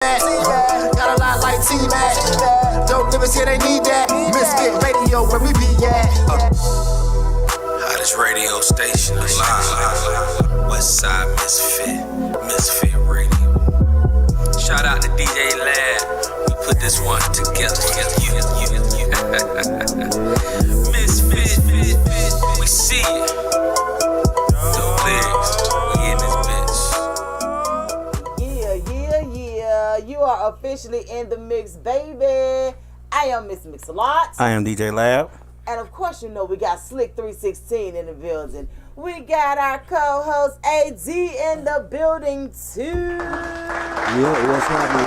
Got a lot like T-Mac. Dope livers here, they need that. Misfit radio, where we be at. Hottest radio station alive. Westside Misfit Radio. Shout out to DJ Lab. We put this one together. Misfit, we see it. No lyrics, we in this bitch. Yeah. You are officially in the mix, baby. I am Miss Mix-a-Lot. I am DJ Lab. And of course, you know we got Slick 316 in the building. We got our co-host AD in the building too. Yeah, what's happening,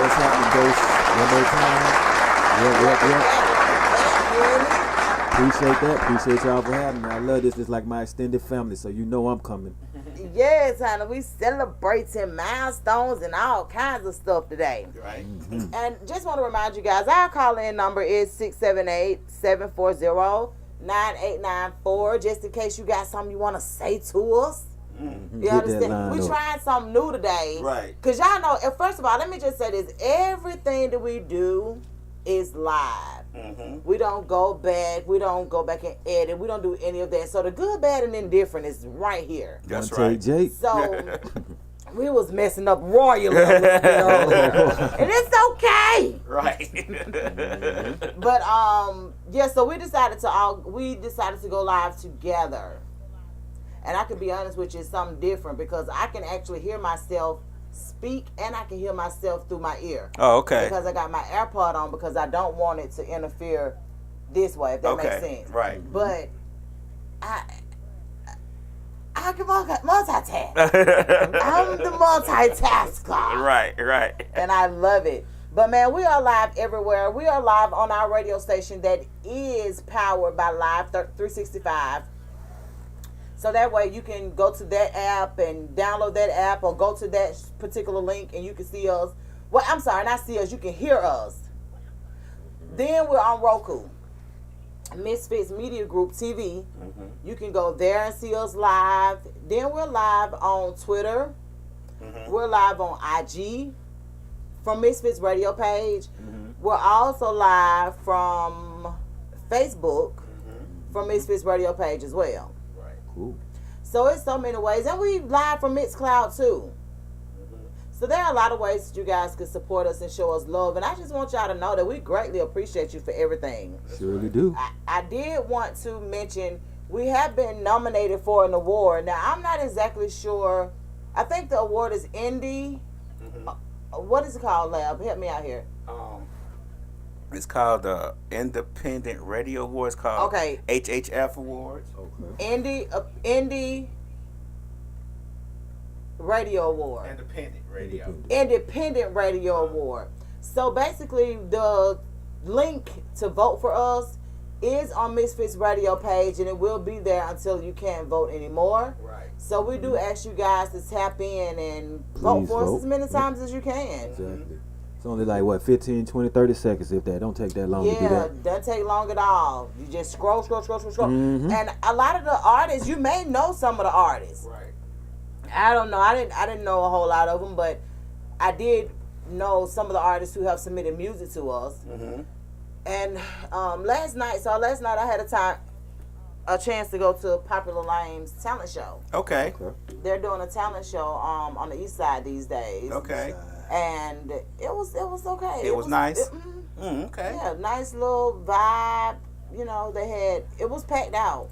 Ghost? One more time. Yeah. Appreciate y'all for having me. I love this. It's like my extended family, so you know I'm coming. Yes, honey. We celebrating milestones and all kinds of stuff today. Right. Mm-hmm. And just want to remind you guys, our call-in number is 678-740-9894, just in case you got something you want to say to us. Mm-hmm. You understand? We trying something new today. Right. Because y'all know, and first of all, let me just say this. Everything that we do is live. Mm-hmm. We don't go back. We don't go back and edit. We don't do any of that. So the good, bad, and indifferent is right here. That's One right. take, Jake. So we was messing up royally a little bit earlier. And it's okay. Right. But yeah, so we decided to go live together. And I can be honest with you, it's something different because I can actually hear myself speak and I can hear myself through my ear. Oh, okay. Because I got my AirPod on because I don't want it to interfere this way, if that makes sense. Right. But I can multitask. I'm the multitasker. Right. And I love it. But man, we are live everywhere. We are live on our radio station that is powered by Live 365. So that way you can go to that app and download that app or go to that particular link and you can see us. Well, I'm sorry, not see us. You can hear us. Then we're on Roku. Misfits Media Group TV. Mm-hmm. You can go there and see us live. Then we're live on Twitter. Mm-hmm. We're live on IG from Misfits radio page. Mm-hmm. We're also live from Facebook from Misfits radio page as well. Cool. So it's so many ways. And we live from Mixcloud too. So there are a lot of ways that you guys can support us and show us love. And I just want y'all to know that we greatly appreciate you for everything. Surely do. I did want to mention we have been nominated for an award. Now, I'm not exactly sure. I think the award is Indie. What is it called, Lab? Help me out here. It's called the Independent Radio Awards. Called HHF Awards. Okay. Indie Radio Award. Independent Radio Award. So basically, the link to vote for us is on Misfits Radio page, and it will be there until you can't vote anymore. Right. So we do ask you guys to tap in and vote for us as many times as you can. Exactly. It's only like, 15, 20, 30 seconds if that. Don't take that long to do that. Doesn't take long at all. You just scroll. Mm-hmm. And a lot of the artists, you may know some of the artists. Right. I don't know. I didn't know a whole lot of them, but I did know some of the artists who have submitted music to us. Mm-hmm. And last night I had a chance to go to Popular Lame's talent show. Okay. They're doing a talent show on the east side these days. Okay. And it was okay. It was nice. Okay. Yeah, nice little vibe. You know, it was packed out.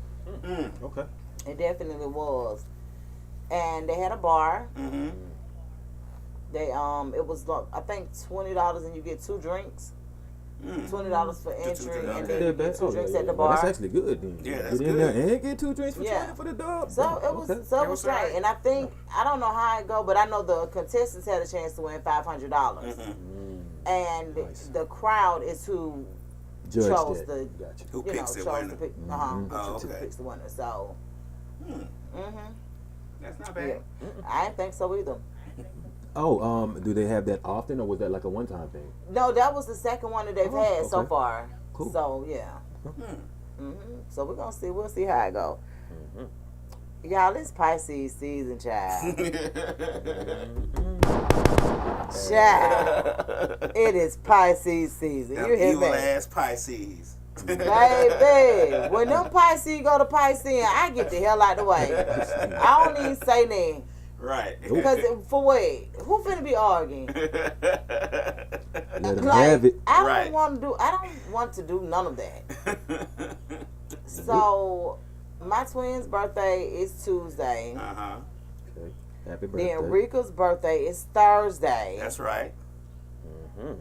Okay. It definitely was. And they had a bar. Mm-hmm. They it was I think $20 and you get 2 drinks. $20 for entry and then you get 2 drinks at the bar. That's actually good then. Yeah, that's get in good. there and get 2 drinks for 20 for the dog. So it was straight. right. And I think I don't know how it go, but I know the contestants had a chance to win $500. And the crowd is who Judge chose that. the Gotcha. Who you know, picks the chose winner? to pick Oh, who okay. picks the winner. So That's not bad. I didn't think so either. Oh, do they have that often, or was that like a one-time thing? No, that was the second one that they've had so okay. far. Cool. So yeah. So we're gonna see. We'll see how it go. Y'all, it's Pisces season, child. Child, it is Pisces season. Them You hear evil me? ass Pisces. Baby, when them Pisces go to Pisces, I get the hell out the way. I don't even say nothing. Right. Because for what? Who finna be arguing? Let them Like, have it. I Right. don't want to do none of that. So my twins' birthday is Tuesday. Uh-huh. Okay. Happy birthday. Then Rika's birthday is Thursday. That's right. Mhm.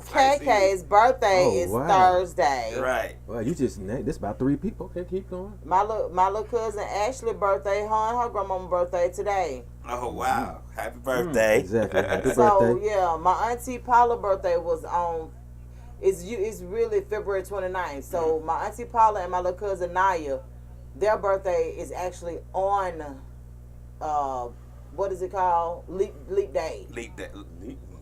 KK's birthday Oh, is wow. Thursday. Right. Well, you just named this about 3 people. Okay, keep going. My little cousin Ashley's birthday, her and her grandmama's birthday today. Oh, wow. Happy birthday. Exactly. Happy So birthday. yeah, my auntie Paula's birthday was on. It's really February 29th. So my auntie Paula and my little cousin Naya, their birthday is actually on. What is it called? Leap day. Leap that.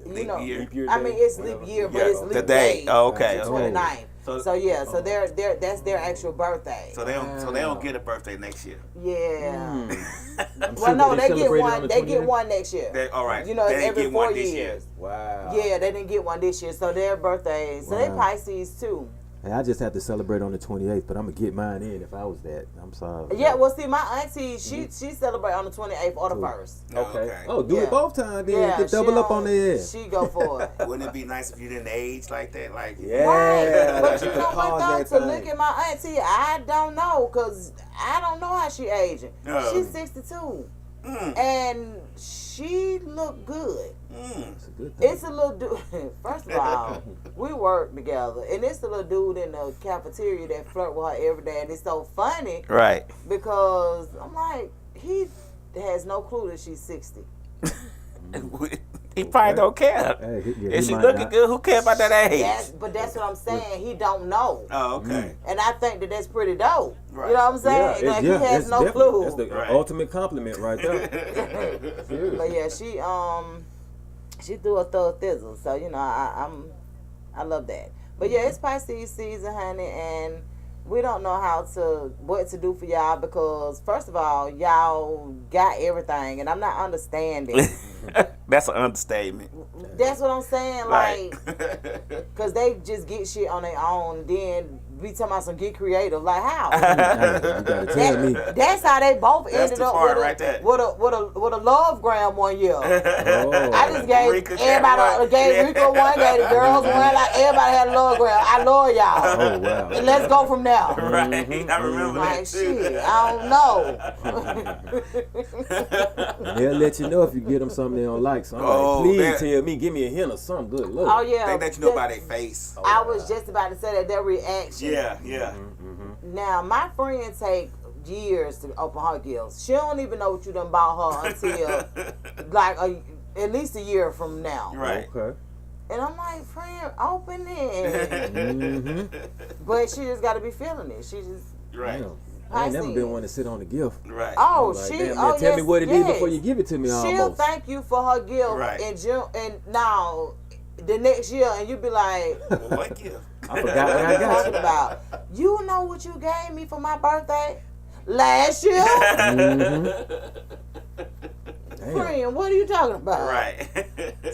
You know, year. I mean it's leap year, but Yeah, it's leap the day. day. Oh, okay. The Oh. 29th. So yeah, so that's their actual birthday. So they don't get a birthday next year. Yeah. I'm Well, no, they get celebrated on one. the They get 29th? one next year. All right. You know, They it's didn't every get one 4 this year. years. Wow. Yeah, they didn't get one this year, so their birthdays. So they Wow. Pisces too. Hey, I just have to celebrate on the 28th, but I'm gonna get mine in if I was that. I'm sorry. Yeah, well, see, my auntie, she celebrate on the 28th or the Cool. 1st. Okay. Oh, do Yeah. it both times then. Yeah, Get double she up on their ass. She go for it. Wouldn't it be nice if you didn't age like that? Like Right. But you you know can what, pause though? that To look thing. at my auntie, I don't know, because I don't know how she aging. Oh. She's 62. And she look good. It's a good thing. It's a little dude. First of all, we work together, and it's a little dude in the cafeteria that flirt with her every day, and it's so funny Right. because I'm like, he has no clue that she's 60. He probably don't care. Hey, yeah, If he she might looking not. good, who care about that age? But that's what I'm saying. He don't know, Oh, okay. and I think that that's pretty dope. Right. You know what I'm saying? Yeah, Like, he has it's no definitely- clue. That's the Right. ultimate compliment right there. Seriously. But yeah, she threw a thug thizzle, so you know I love that. But yeah, it's Pisces season, honey, and we don't know what to do for y'all because first of all, y'all got everything, and I'm not understanding. That's an understatement. That's what I'm saying, Right. like, cause they just get shit on their own, then we talking about some get creative, like how? Hey, you gotta tell me. That's how they both That's ended the up part with right there. a love gram one year. Oh. I just gave Rika got everybody one. gave Rico one, gave the girls one, like everybody had a love gram. I love y'all. Oh, wow. And let's go from there. Right. I remember Like that too. shit, I don't know. They'll let you know if you get them something they don't like. So I'm Oh, like, please man. tell me, give me a hint of something good. Look. Oh yeah. They let you know by their face. I was just about to say that their reaction. Yeah, yeah. Now my friend take years to open her gifts. She don't even know what you done bought her until like at least a year from now. Right. Okay. And I'm like, friend, open it. Mm-hmm. But she just got to be feeling it. She just Right. Damn. I ain't never Pisces. been one to sit on the gift. Right. Oh, Like, she. damn, Oh, man, tell me yes, what it is yes. before you give it to me. She'll Almost. thank you for her gift Right. in June, and now the next year, and you be like, Well, what gift? I forgot what I "What you got. talking about? You know what you gave me for my birthday last year, Mm-hmm. Damn. friend? What are you talking about?" Right.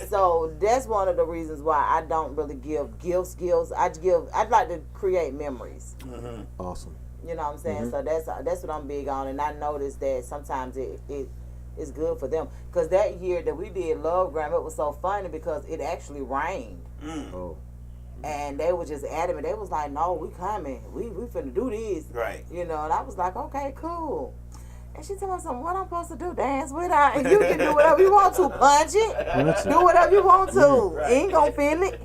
So that's one of the reasons why I don't really give gifts. I'd like to create memories. Awesome. You know what I'm saying? So that's what I'm big on, and I noticed that sometimes it is good for them. Because that year that we did Love Gram, it was so funny because it actually rained, Oh. and they were just adamant. They was like, "No, we coming. We finna do this." Right. You know, and I was like, "Okay, cool." And she told me something. What I'm supposed to do? Dance with her? And you can do whatever you want to. Punch it. Punch it. Do whatever you want to. Right. You ain't gonna feel it.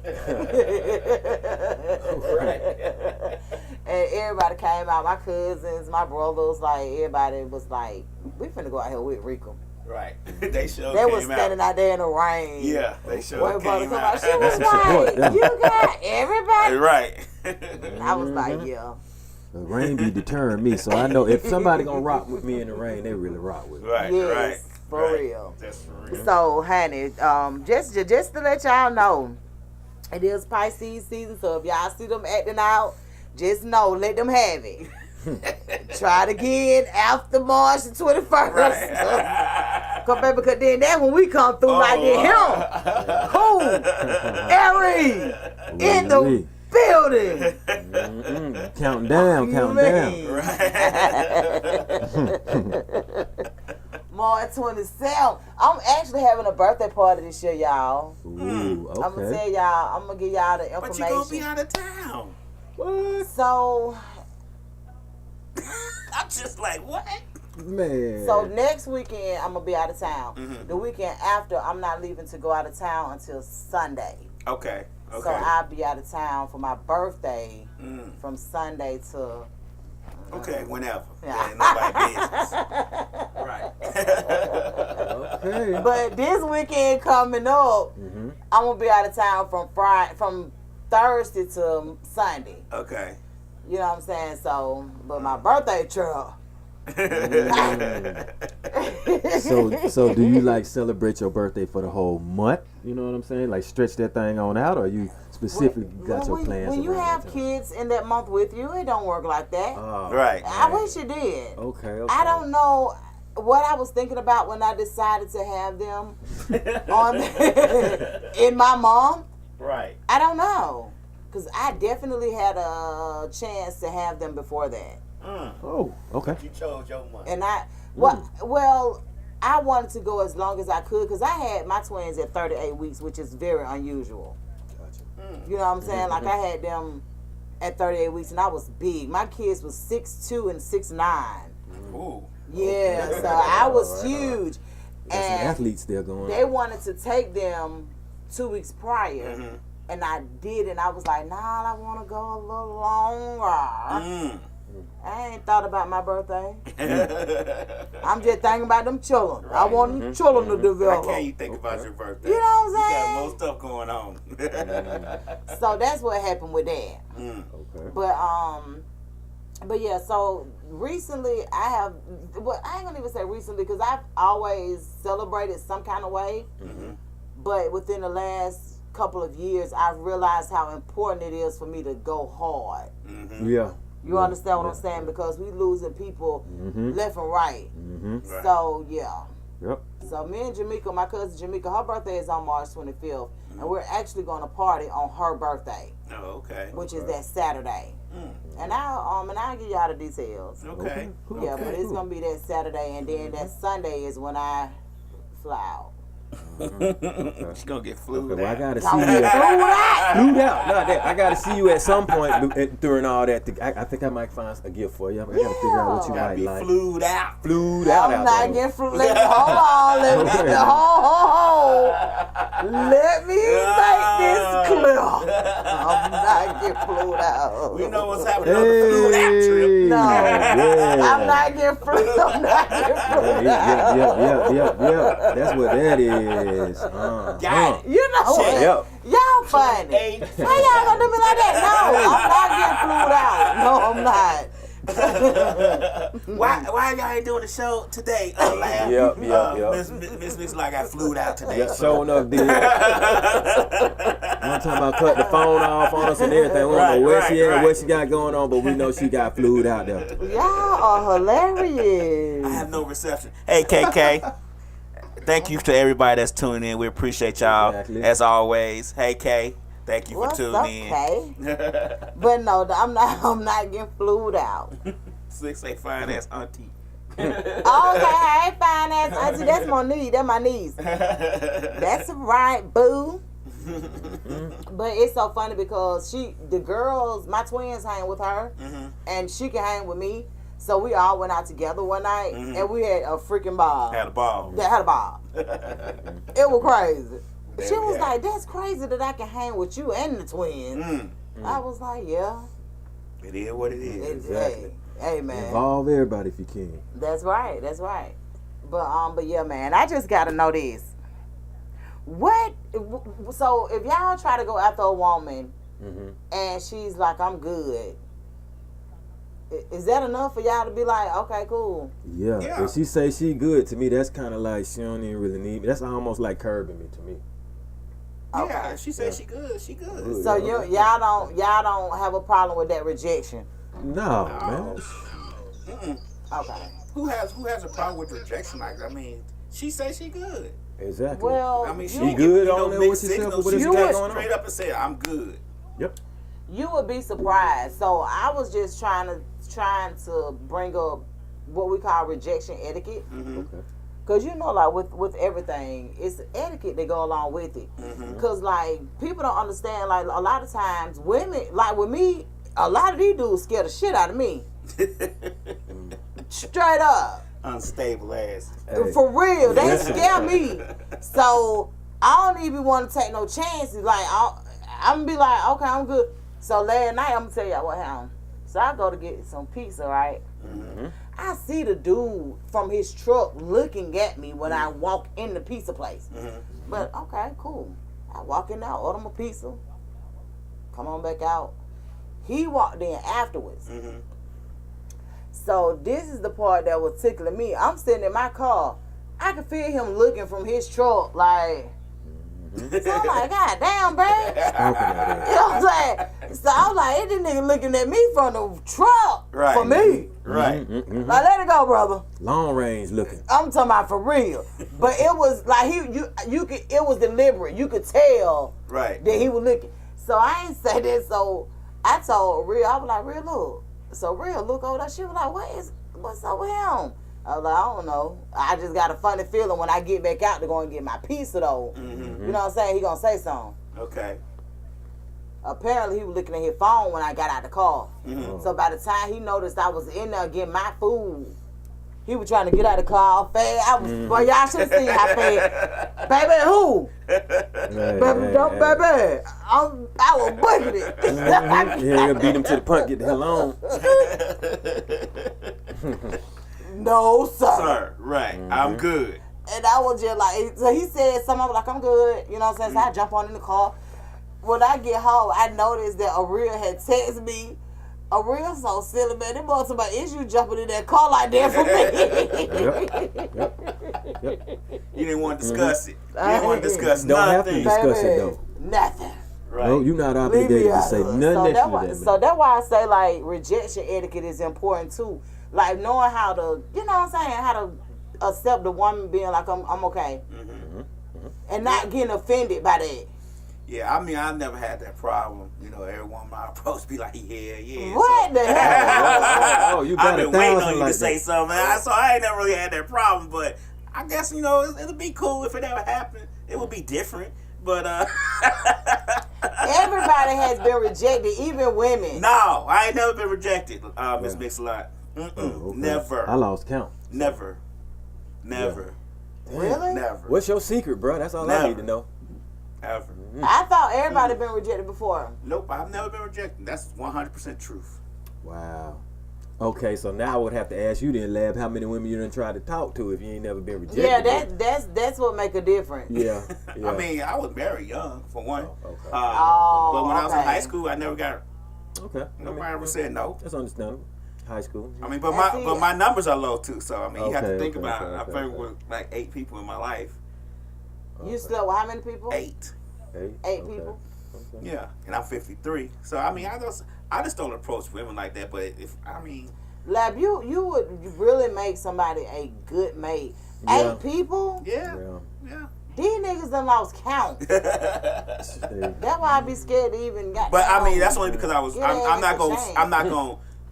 Right. And everybody came out. My cousins, my brothers, like everybody was like, "We finna go out here with Rico." Right. They sure They came was standing out there in the rain. Yeah, they sure Boy, brother came come out. out. She was Support like, them. "You got everybody." Right. I was like, "Yeah." The rain be deterring me, so I know if somebody gonna rock with me in the rain, they really rock with me. Right, Yes, right. for right. real. That's for real. So, honey, just to let y'all know, it is Pisces season. So if y'all see them acting out, just know, let them have it. Try it again after March the 21st. Right. Because then that's when we come through like this. Him, cool, Aries, in the building. Counting down, counting down. March 27th. I'm actually having a birthday party this year, y'all. Ooh, okay. I'm gonna tell y'all. I'm gonna give y'all the But information. you gonna be out of town. What? So I'm just like, what? Man. So next weekend I'm gonna be out of town. Mhm. The weekend after I'm not leaving to go out of town until Sunday. Okay. Okay. So I'll be out of town for my birthday Mm. from Sunday to Okay, whenever. Yeah. Ain't nobody business. Right. Okay. But this weekend coming up, Mhm. I'm gonna be out of town from Thursday to Sunday. Okay. You know what I'm saying? So, but my birthday trip. So do you like celebrate your birthday for the whole month? You know what I'm saying? Like stretch that thing on out, or you specifically got your plans? When you around have that time? kids in that month with you, it don't work like that. Right. I wish it did. Okay. I don't know what I was thinking about when I decided to have them on in my mom. Right. I don't know, because I definitely had a chance to have them before that. Mm. Oh, okay. You chose your month. And well, I wanted to go as long as I could because I had my twins at 38 weeks, which is very unusual. Gotcha. You know what I'm saying? Like I had them at 38 weeks, and I was big. My kids was 6'2" and 6'9". Ooh. Yeah, so I was huge. Got some And athletes still going. they wanted to take them 2 weeks prior, Mhm. and I did, and I was like, nah, I want to go a little longer. Mm. I ain't thought about my birthday. I'm just thinking about them children. I want them children to How develop. can you think about your birthday? You know what I'm You got saying? more stuff going on. So that's what happened with that. Mm. Okay. But yeah, so recently I have, well, I ain't gonna even say recently because I've always celebrated some kind of way. Mhm. But within the last couple of years, I've realized how important it is for me to go hard. Mhm. Yeah. You understand what I'm saying? Because we losing people Mhm. left and right. Mhm. Right. So yeah. Yep. So me and Jamaica, my cousin Jamaica, her birthday is on March 25th, and we're actually going to party on her birthday, Oh, okay. which is that Saturday. Mm. And I'll give y'all the details. Okay. Yeah, but it's gonna be that Saturday, and then that Sunday is when I fly out. She's gonna get flued Okay, well, I out. gotta see I'm you. gonna flew out. Flew out. No, I gotta see you at some point during all that. I think I might find a gift for you. I gotta figure out what you Gotta might be like. flued out. Flued out. I'm out not there. getting flew. Hold on, let me get the Let me make this clear. I'm not getting flew out. We know what's happening on the flued out trip. No, Yeah. I'm not getting flew. I'm not getting flew out. Yep. That's what that is. Got it. You know what? Yep. Y'all funny. Hey. Why y'all gonna do me like that? No, I'm not getting flued out. No, I'm not. Why y'all ain't doing the show today? Lab? Yep. Miss Mix like I flew out today. Yeah, showing up did. I'm talking about cut the phone off on us and everything. We don't know where she at, what she got going on, but we know she got flued out there. Y'all are hilarious. I have no reception. Hey, KK. Thank you to everybody that's tuning in. We appreciate y'all Exactly. as always. Hey, K. Thank you for What's tuning up, in. Kay? But no, I'm not getting flued out. 6 fine ass auntie. Okay, hey, fine ass auntie, that's my knee. That's my niece. That's right, boo. But it's so funny because the girls, my twins hang with her, and she can hang with me. So we all went out together one night, and we had a freaking ball. Had a ball. They had a ball. It was crazy. She was like, that's crazy that I can hang with you and the twins. I was like, yeah. It is what it is. Exactly. Hey, man. Involve everybody if you can. That's right. But yeah, man, I just gotta know this. So if y'all try to go after a woman and she's like, I'm good, is that enough for y'all to be like, okay, cool? Yeah. If she say she good, to me, that's kind of like she don't even really need me. That's almost like curbing me to me. Yeah, she said she good. She good. So y'all don't have a problem with that rejection? No, man. Okay. Who has a problem with rejection? Like, I mean, she say she good. Exactly. Well, I mean, she you, ain't good give me on no there mixed with yourself or signals. whatever She you got just going on. straight up and said, I'm good. Yep. you would be surprised. So I was just trying to bring up what we call rejection etiquette. Okay. Cause you know, like with everything, it's etiquette that go along with it. Cause like people don't understand. Like a lot of times, women, like with me, a lot of these dudes scare the shit out of me. Straight up, Unstable ass. Hey. for real, they scare me. So I don't even want to take no chances. Like I'm gonna be like, okay, I'm good. So last night, I'm gonna tell y'all what happened. So I go to get some pizza, right? I see the dude from his truck looking at me when I walk in the pizza place. But okay, cool. I walk in there, order my pizza, come on back out. He walked in afterwards. So this is the part that was tickling me. I'm sitting in my car. I can feel him looking from his truck, like. So I'm like, God damn, bro. You know what I'm saying? So I'm like, hey, this nigga looking at me from the truck Right. for me. Right. Like, let it go, brother. Long range looking. I'm talking about for real. But it was like you could, it was deliberate. You could tell Right. that he was looking. So I ain't say that. So I told Real, I was like, Real, look. So Real look over there. She was like, what's up with him? I was like, I don't know. I just got a funny feeling when I get back out to go and get my pizza though. You know what I'm saying? He gonna say something. Okay. Apparently he was looking at his phone when I got out the car. So by the time he noticed I was in there getting my food, he was trying to get out of the car all fast. I was, boy, y'all should have seen how fast. Baby, who? Baby, don't, baby. I was booking it. Yeah, beat him to the punt, get the hell on. No, sir. Sir, right. I'm good. And I was just like, so he said something, I was like, I'm good. You know what I'm saying? So I jump on in the car. When I get home, I noticed that Aria had texted me. Aria so silly, man. Them boys about is you jumping in that car like that for me. You didn't want to discuss it. You didn't want to discuss Don't have to nothing. discuss it Baby, though. Nothing. Right. No, you're not Leave me obligated to out say of it. nothing So next to that. so that's why I say like rejection etiquette is important too. Like knowing how to, you know what I'm saying, how to accept the woman being like I'm okay, and not getting offended by that. Yeah, I mean, I've never had that problem. You know, every woman I approach be like, yeah. What the hell? Oh, you I've got been 1,000 waiting on you like to say that. something. So I ain't never really had that problem. But I guess, you know, it'll be cool if it ever happened. It would be different. But, Everybody has been rejected, even women. no, I ain't never been rejected, Miss Mix-a-Lot. Oh, okay. Never. I lost count. Never. Really? Never. What's your secret, bro? That's all I need to know. Ever. I thought everybody been rejected before. Nope, I've never been rejected. That's 100% truth. Wow. Okay, so now I would have to ask you then, Lab, how many women you done tried to talk to if you ain't never been rejected? Yeah, that's what make a difference. Yeah. I mean, I was very young, for one. Oh, okay. But when I was in okay. high school, I never got. Okay. Nobody ever said no. That's understandable. High school. I mean, but my numbers are low too. So I mean, you have to Okay, think okay, about it. okay, I've okay, been okay. with like 8 people in my life. You slept with how many people? 8. Eight people. Okay. Yeah, and I'm 53. So I mean, I just don't approach women like that. But if I mean, Lab, you would really make somebody a good mate. Yeah. 8 people? yeah. Yeah. These niggas done lost count. That's why I be scared to even get. But I mean, that's only because I was. Get I'm not ass gonna. ashamed. I'm not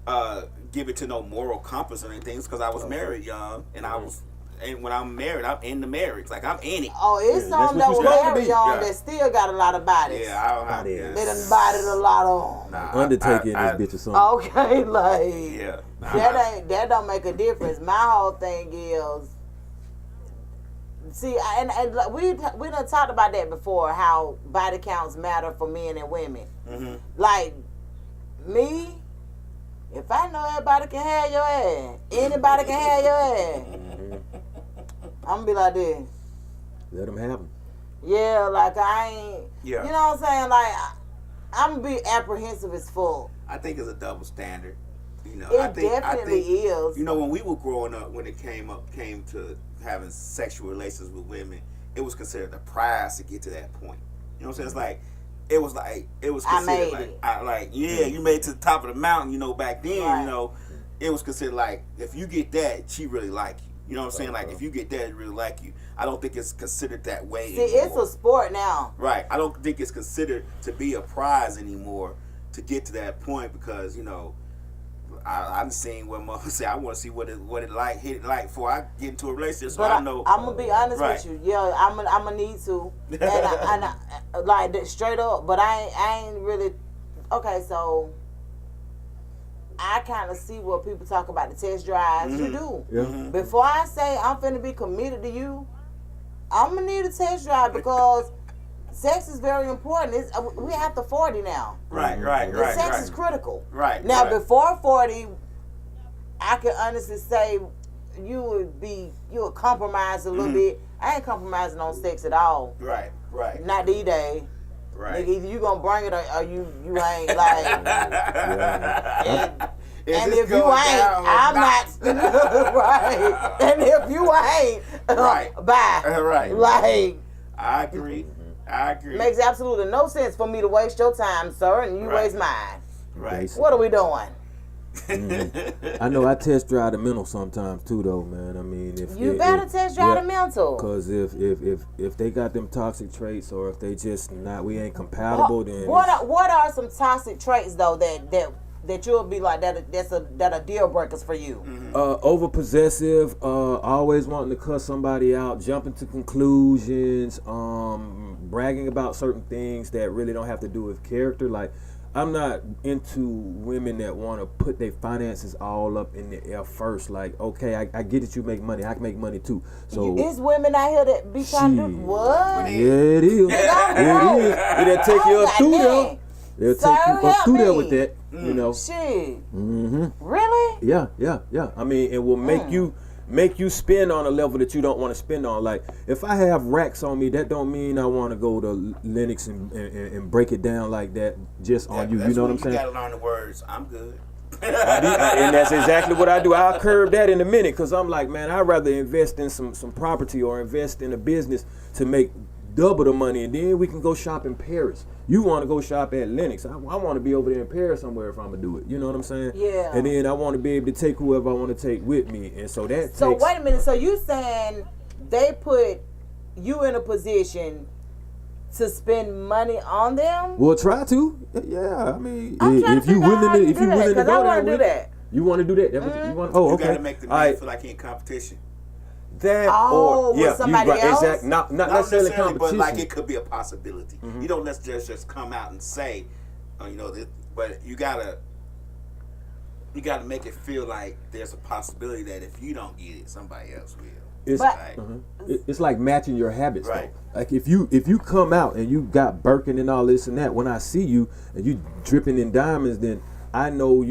gonna give it to no moral compass or anything. It's because I was married young, and I was. And when I'm married, I'm in the marriage. Like I'm in it. Oh, it's Yeah, some that's that what were you supposed to married be. young Yeah. that still got a lot of bodies. Yeah, I don't have. Bodies. Yeah. They done bodied a lot of them. Nah, Undertaker in I- this bitch or something. Okay, like Yeah. that don't make a difference. My whole thing is, see, and we done talked about that before. How body counts matter for men and women. Mm-hmm. Like me, if I know everybody can have your ass, anybody can have your ass. I'm gonna be like this. Let them have them. Yeah, like I ain't. Yeah. You know what I'm saying? Like I'm gonna be apprehensive as fuck. I think it's a double standard. You know, It I think definitely is. You know, when we were growing up, when it came to having sexual relations with women, it was considered a prize to get to that point. You know what I'm saying? It's like it was I considered made like you made it to the top of the mountain. You know, back then, Right. you know, it was considered like if you get that, she really like you. You know what I'm saying? Like, if you get that, it really like you. I don't think it's considered that way See, anymore. it's a sport now. Right. I don't think it's considered to be a prize anymore to get to that point because, you know, I'm seeing what mother say. I want to see what it like before I get into a relationship. So But I know. I'm gonna be honest Right. with you. Yeah, I'm gonna need to, and I like that straight up. But I ain't really. Okay, so I kind of see what people talk about the test drives. You do. Yeah. Before I say I'm finna be committed to you, I'm gonna need a test drive because sex is very important. We after 40 now. Right. The sex is critical. Right. Now, right. before 40, I can honestly say you would compromise a little bit. I ain't compromising on sex at all. Right. Not these days. Right. Nigga, either you gonna bring it or you ain't like. And if you ain't, I'm not. Right. And if you ain't, Right. bye. Right. Like, I agree. makes absolutely no sense for me to waste your time, sir, and you Right. waste mine. Right. What are we doing? I know I test drive the mental sometimes too, though, man. I mean, You better test drive the mental. Because if they got them toxic traits, or if they just not, we ain't compatible, then What are some toxic traits though that you'll be like that are deal breakers for you? over possessive, always wanting to cuss somebody out, jumping to conclusions, bragging about certain things that really don't have to do with character. Like, I'm not into women that want to put their finances all up in the air first. Like, okay, I get that you make money, I can make money too. So There's women out here that be trying to do what? yeah, it is. It is. It'll take you up through there. They'll Sir, take you up help through there me. with that, you know. Shit. Mm-hmm. Really? Yeah. I mean, it will make you spend on a level that you don't want to spend on. Like, if I have racks on me, that don't mean I want to go to Linux and break it down like that just on you. You know what I'm saying? You gotta learn the words. I'm good. And that's exactly what I do. I'll curb that in a minute, because I'm like, man, I'd rather invest in some property or invest in a business to make double the money, and then we can go shop in Paris. You want to go shop at Linux. I want to be over there in Paris somewhere if I'm going to do it. You know what I'm saying? Yeah. And then I want to be able to take whoever I want to take with me. And so that So takes... wait a minute. So you saying they put you in a position to spend money on them? Well, try to. Yeah, I mean, I'm trying if to you figure out how willing to to, if do you that, willing to 'cause I go wanna that do way, that. you want to do that? That's what you want. Oh, You okay. gotta make the All man right. feel like he in competition. That Oh, or with yeah, somebody you right. else? Exactly. Not Not necessarily necessarily, but competition. like it could be a possibility. You don't necessarily just come out and say, you know, this, but you gotta make it feel like there's a possibility that if you don't get it, somebody else will. It's, But- it's like matching your habits, Right. though. Like if you come out and you got Birkin and all this and that, when I see you and you dripping in diamonds, then I know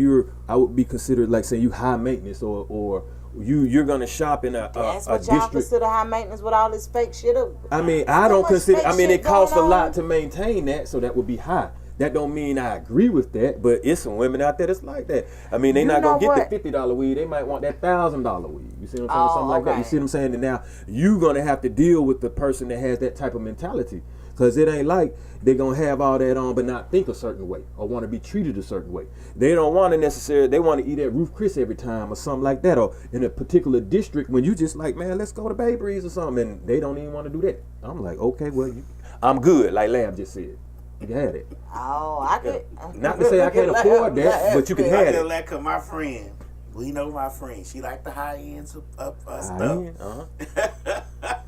I would be considered like, say, you high maintenance, or you're gonna shop in a That's what y'all district. consider high maintenance with all this fake shit. I mean, I So don't much consider. fake I mean, shit it costs a going lot on. to maintain that, so that would be high. That don't mean I agree with that, but it's some women out there that's like that. I mean, they You not know gonna get what? the $50 weed. They might want that $1,000 weed. You see what I'm saying? Oh, Something like that. You okay. see what I'm saying? And now you gonna have to deal with the person that has that type of mentality, because it ain't like they're gonna have all that on but not think a certain way or want to be treated a certain way. They don't want to necessarily. They want to eat at Ruth Chris every time or something like that, or in a particular district when you just like, man, let's go to Bay Breeze or something, and they don't even want to do that. I'm like, okay, well, I'm good. Like Lab just said. You can have it. Oh, I could. Not to say I can't afford that, but you can I have feel it. like 'cause my friend, we know my friend. She like the high ends of stuff.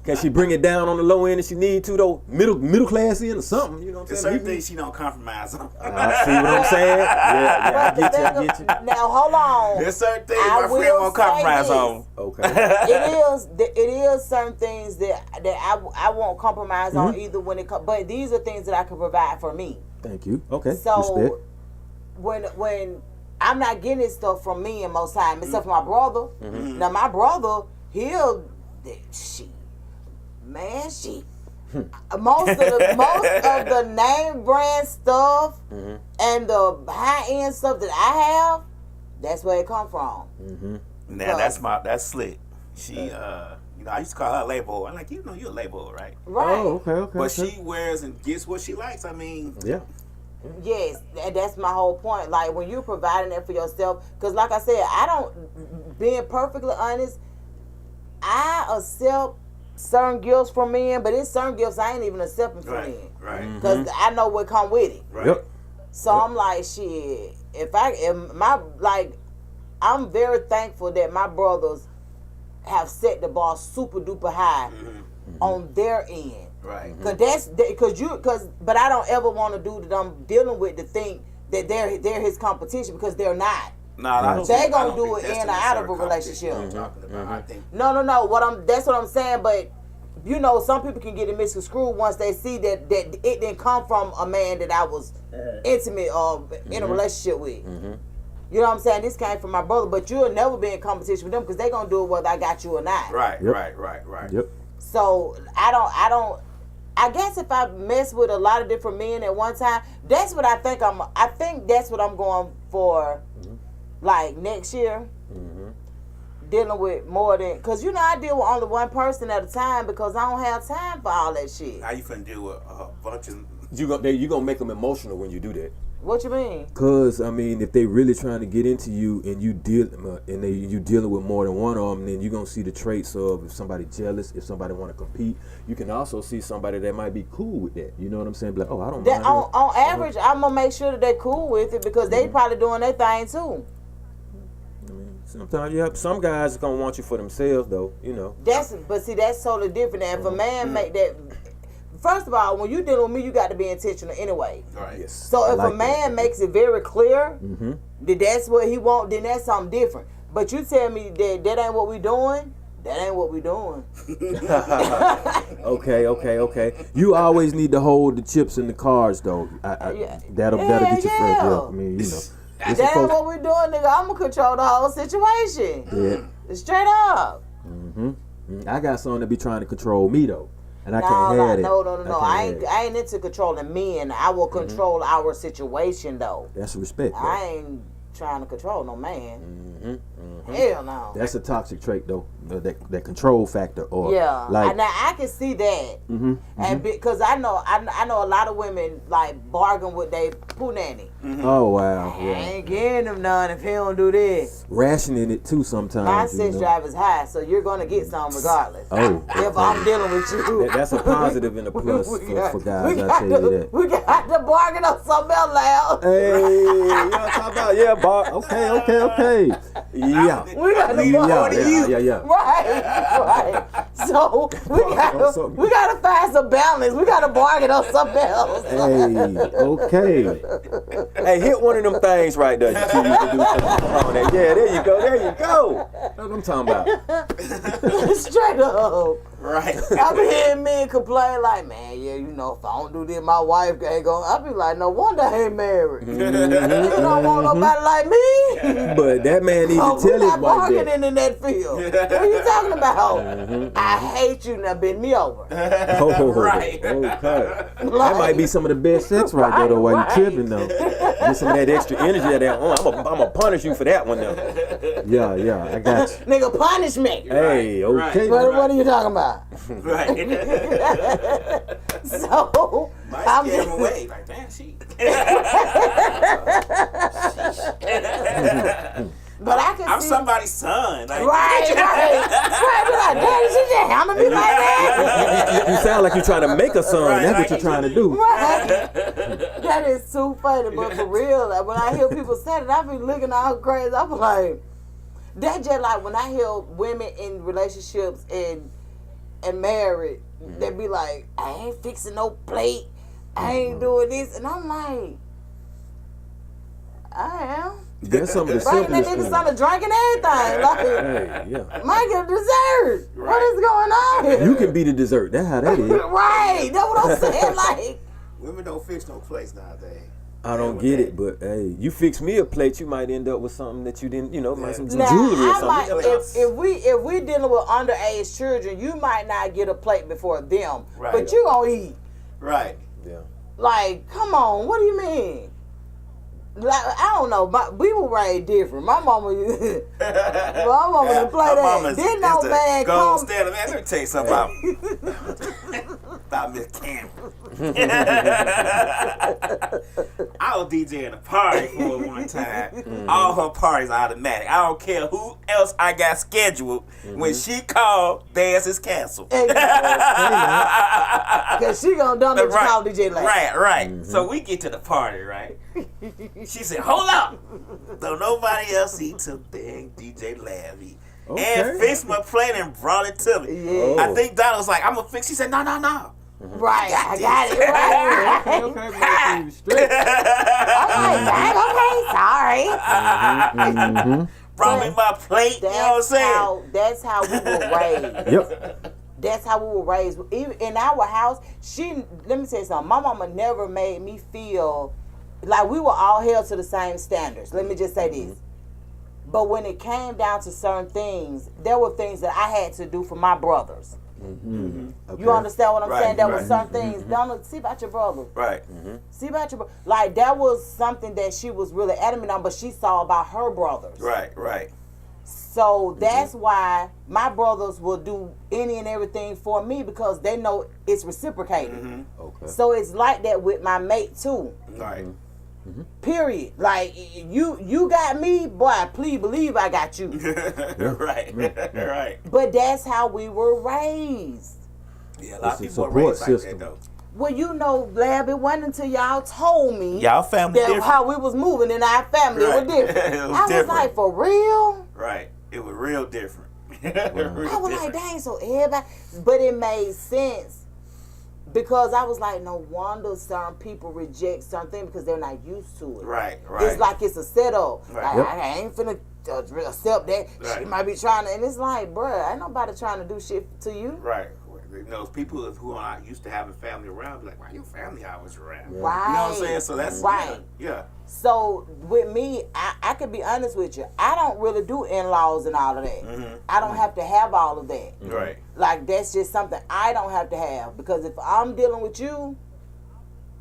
Can she bring it down on the low end if she need to, though? Middle class end or something, you know what I'm There's saying? certain things she don't compromise on. I see what I'm saying? Yeah, I get you. Now hold on. There's certain things I my friend will won't say compromise this. on. Okay. It is certain things that I won't compromise on either when it comes. But these are things that I can provide for me. Thank you. Okay. So Respect. when I'm not getting this stuff from me and most time, except for my brother. Now my brother, most of the name brand stuff and the high end stuff that I have, that's where it come from. Now that's slick. She you know, I used to call her a label. I'm like, you know, you're a label, right? Right. Oh, okay. But she wears and gets what she likes. I mean, Yeah. Yes, and that's my whole point. Like when you're providing that for yourself, because like I said, being perfectly honest, I accept certain gifts from men, but it's certain gifts I ain't even accepting from men. Right. Because I know what come with it. Right. Yep. So I'm like, shit. I'm very thankful that my brothers have set the bar super duper high on their end. Right. But I don't ever want to do that I'm dealing with to think that they're his competition, because they're not. Nah, They gonna do it in or out of a relationship. I'm talking about. I think. No. That's what I'm saying. But you know, some people can get it misconstrued once they see that it didn't come from a man that I was intimate or in a relationship with. You know what I'm saying? This came from my brother, but you'll never be in competition with them, because they gonna do it whether I got you or not. Right. Yep. Right. Yep. So I guess if I mess with a lot of different men at one time, that's what I think that's what I'm going for, like next year. Dealing with more than, because you know I deal with only one person at a time, because I don't have time for all that shit. How you finna deal with a bunch of? You gonna make them emotional when you do that. What you mean? Cause I mean, if they really trying to get into you and you dealing with more than one of them, then you gonna see the traits of if somebody jealous, if somebody want to compete. You can also see somebody that might be cool with that. You know what I'm saying? Like, oh, I don't mind. On average, I'm gonna make sure that they're cool with it, because they probably doing their thing too. Sometimes, yeah, some guys gonna want you for themselves, though. You know. That's totally different. And if a man make that, first of all, when you dealing with me, you got to be intentional anyway. Right. Yes. So if a man makes it very clear that that's what he want, then that's something different. But you tell me that ain't what we doing, that ain't what we doing. Okay. You always need to hold the chips in the cards, though. That'll get you further. Yeah. I mean, you know. That ain't what we doing, nigga. I'm gonna control the whole situation. Yeah. Straight up. I got someone that be trying to control me though, and I can't have it. No. I ain't into controlling men. I will control our situation though. That's respect. Though. I ain't trying to control no man. Hell no. That's a toxic trait though. That control factor. Or yeah. Like, now I can see that, and because I know a lot of women like bargain with their poo nanny. Oh wow. I Yeah. ain't getting him none if he don't do this. Rationing it too sometimes. My sex drive is high, so you're gonna get some regardless. Oh. If I'm dealing with you. That's a positive and a plus for guys. I tell you that. We got to bargain on something else loud. Hey, y'all talk about bar. Okay. Yeah. We got to bargain. Yeah. Right. So we gotta find some balance. We gotta bargain on something else. Hey, okay. Hey, hit one of them things right there. You used to do on that. Yeah, there you go. That's what I'm talking about. Straight up. Right. I be hearing men complain like, man, yeah, you know, if I don't do this, my wife ain't going. I be like, no wonder I ain't married. You don't want nobody like me. But that man need to tell his we not wife that. bargaining in that field. What are you talking about? I hate you. Now bend me over. Oh, Right. Okay. That might be some of the best sex right there, though, while you tripping, though. Get some of that extra energy out there. I'm gonna punish you for that one, though. Yeah, I got you. Nigga, punish me. Hey, okay. What are you talking about? Right. So Might scare him away. Like, damn, she. But I can I'm see somebody's son. Like, Right. Be like, damn, she just hammered me like that. You sound like you're trying to make a son. Right, That's what right. you're trying to do. Right. That is too funny, but for real, like, when I hear people say it, I be looking all crazy. I be like, that just like when I hear women in relationships and married, they be like, I ain't fixing no plate, I ain't doing this, and I'm like, I am. That's some of the Bringing that simplest nigga things. something to drink and everything. Like, Hey, yeah. might get a dessert. What is going on here? You can be the dessert. That's how that is. Right. That's what I'm saying. Like, women don't fix no plates nowadays. I don't get it, but hey, you fix me a plate, you might end up with something that you didn't, like some now, jewelry or I might, something. if we dealing with underage children, you might not get a plate before them, Right. but you gonna eat. Right. Yeah. Like, come on, what do you mean? Like, I don't know, but we were raised different. My mama, didn't play that. Didn't no man come. Standard. Man, let me tell you something about Miss Cameron. I was DJing a party for her one time. All her parties automatic. I don't care who else I got scheduled. When she called, theirs is canceled. Because she gonna done what you call DJ Lab. Right. So we get to the party, right? She said, hold up. Don't nobody else eat till dang DJ Lab eat. And fixed my plate and brought it to me. Yeah. I think Donna was like, I'm gonna fix. She said, no. Right, I got it. Right. Okay, make you strict. I'm like, okay, sorry. Brought me my plate. You know what I'm saying? That's how we were raised. Yep. That's how we were raised. Even in our house, let me tell you something. My mama never made me feel like we were all held to the same standards. Let me just say this. But when it came down to certain things, there were things that I had to do for my brothers. Okay. You understand what I'm saying? There were right. certain things. Don't see about your brother. Right. See about your brother. Like, that was something that she was really adamant on, but she saw about her brothers. Right. So that's why my brothers will do any and everything for me, because they know it's reciprocated. Okay. So it's like that with my mate too. Right. Period. Like, you got me, boy, please believe I got you. Right. But that's how we were raised. Yeah, a lot of It's a people are support raised like system. that, though. Well, you know, Lab, it wasn't until y'all told me Y'all family that different. how we was moving in our family. Right. It was different. It was I was different. like, for real? Right. It was real different. I was like, dang, so everybody. But it made sense, because I was like, no wonder some people reject something because they're not used to it. Right. It's like it's a setup. Right. Like, Yep. I ain't finna accept that. She Right. might be trying to, and it's like, bruh, ain't nobody trying to do shit to you. Right. You know, people who are not used to having family around be like, why your family always around? Right. You know what I'm saying? So that's Right. Yeah. So with me, I can be honest with you. I don't really do in-laws and all of that. I don't have to have all of that. Right. Like, that's just something I don't have to have, because if I'm dealing with you,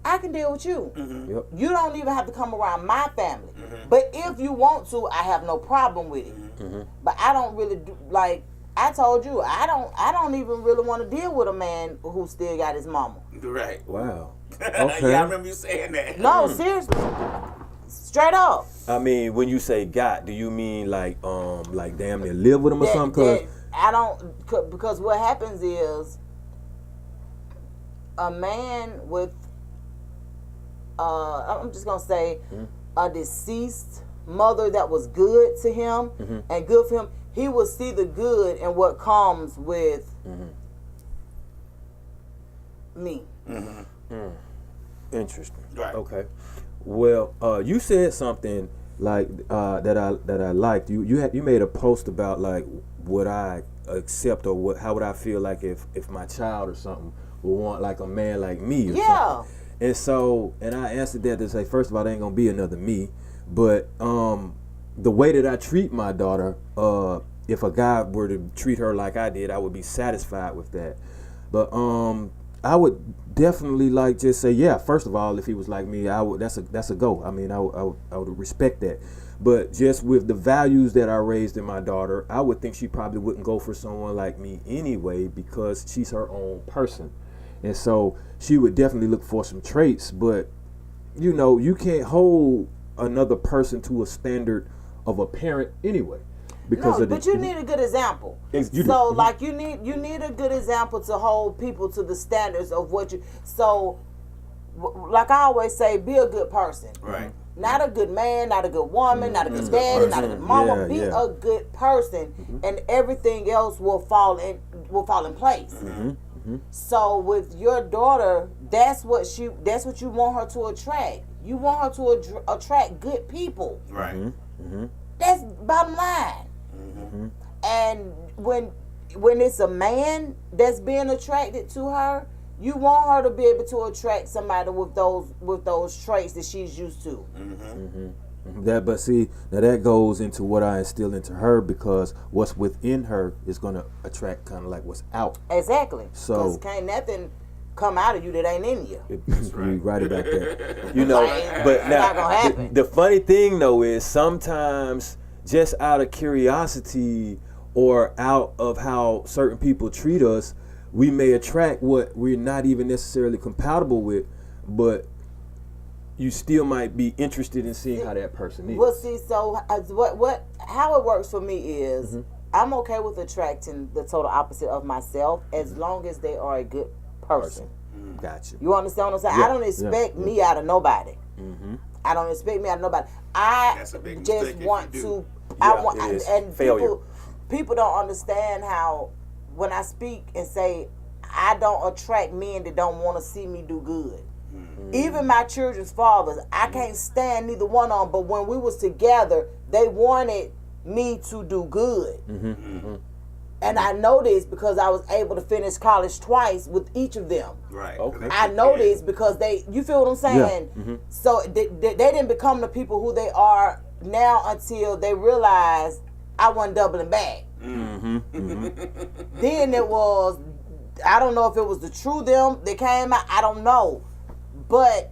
I can deal with you. Yep. You don't even have to come around my family. But if you want to, I have no problem with it. But I don't really do, like I told you, I don't even really want to deal with a man who still got his mama. Right. Wow. Yeah, Okay. I remember you saying that. No, seriously. Straight up. I mean, when you say got, do you mean like damn near live with him or something? Cause I don't, because what happens is a man with I'm just gonna say a deceased mother that was good to him and good for him, he will see the good in what comes with me. interesting. Right. Okay. Well, you said something like that I liked. You made a post about like would I accept or how would I feel like if my child or something would want like a man like me or something. And so, and I answered that to say, first of all, there ain't gonna be another me, but the way that I treat my daughter, if a guy were to treat her like I did, I would be satisfied with that. But I would definitely like just say, yeah. First of all, if he was like me, I would. That's a go. I mean, I would respect that. But just with the values that I raised in my daughter, I would think she probably wouldn't go for someone like me anyway, because she's her own person. And so she would definitely look for some traits, but you know, you can't hold another person to a standard of a parent anyway. Because no, but you need a good example. You do. So like you need a good example to hold people to the standards of what you. So like I always say, be a good person. Right. Not a good man, not a good woman, not a good daddy, not a good mama. Yeah, be yeah. a good person, and everything else will fall in place. So with your daughter, that's what you want her to attract. You want her to attract good people. Right. That's bottom line. And when it's a man that's being attracted to her, you want her to be able to attract somebody with those traits that she's used to. But see, now that goes into what I instill into her, because what's within her is going to attract kind of like what's out. Exactly. So- Because can't nothing come out of you that ain't in you. We right about that. You know, Like, but it's now not gonna happen. the funny thing though is sometimes just out of curiosity or out of how certain people treat us, we may attract what we're not even necessarily compatible with, but you still might be interested in seeing how that person is. Well, see, so how it works for me is I'm okay with attracting the total opposite of myself as long as they are a good person. Gotcha. You understand what I'm saying? Yeah, I don't expect me out of nobody. I don't expect me out of nobody. I That's a big just mistake if want you to. do. I want, it is. and Failure. people don't understand how when I speak and say I don't attract men that don't want to see me do good. Even my children's fathers, I can't stand neither one of them. But when we was together, they wanted me to do good. And I know this because I was able to finish college twice with each of them. Right. Okay. I know this because you feel what I'm saying? So they didn't become the people who they are now until they realized I wasn't doubling back. Then it was, I don't know if it was the true them that came out, I don't know. But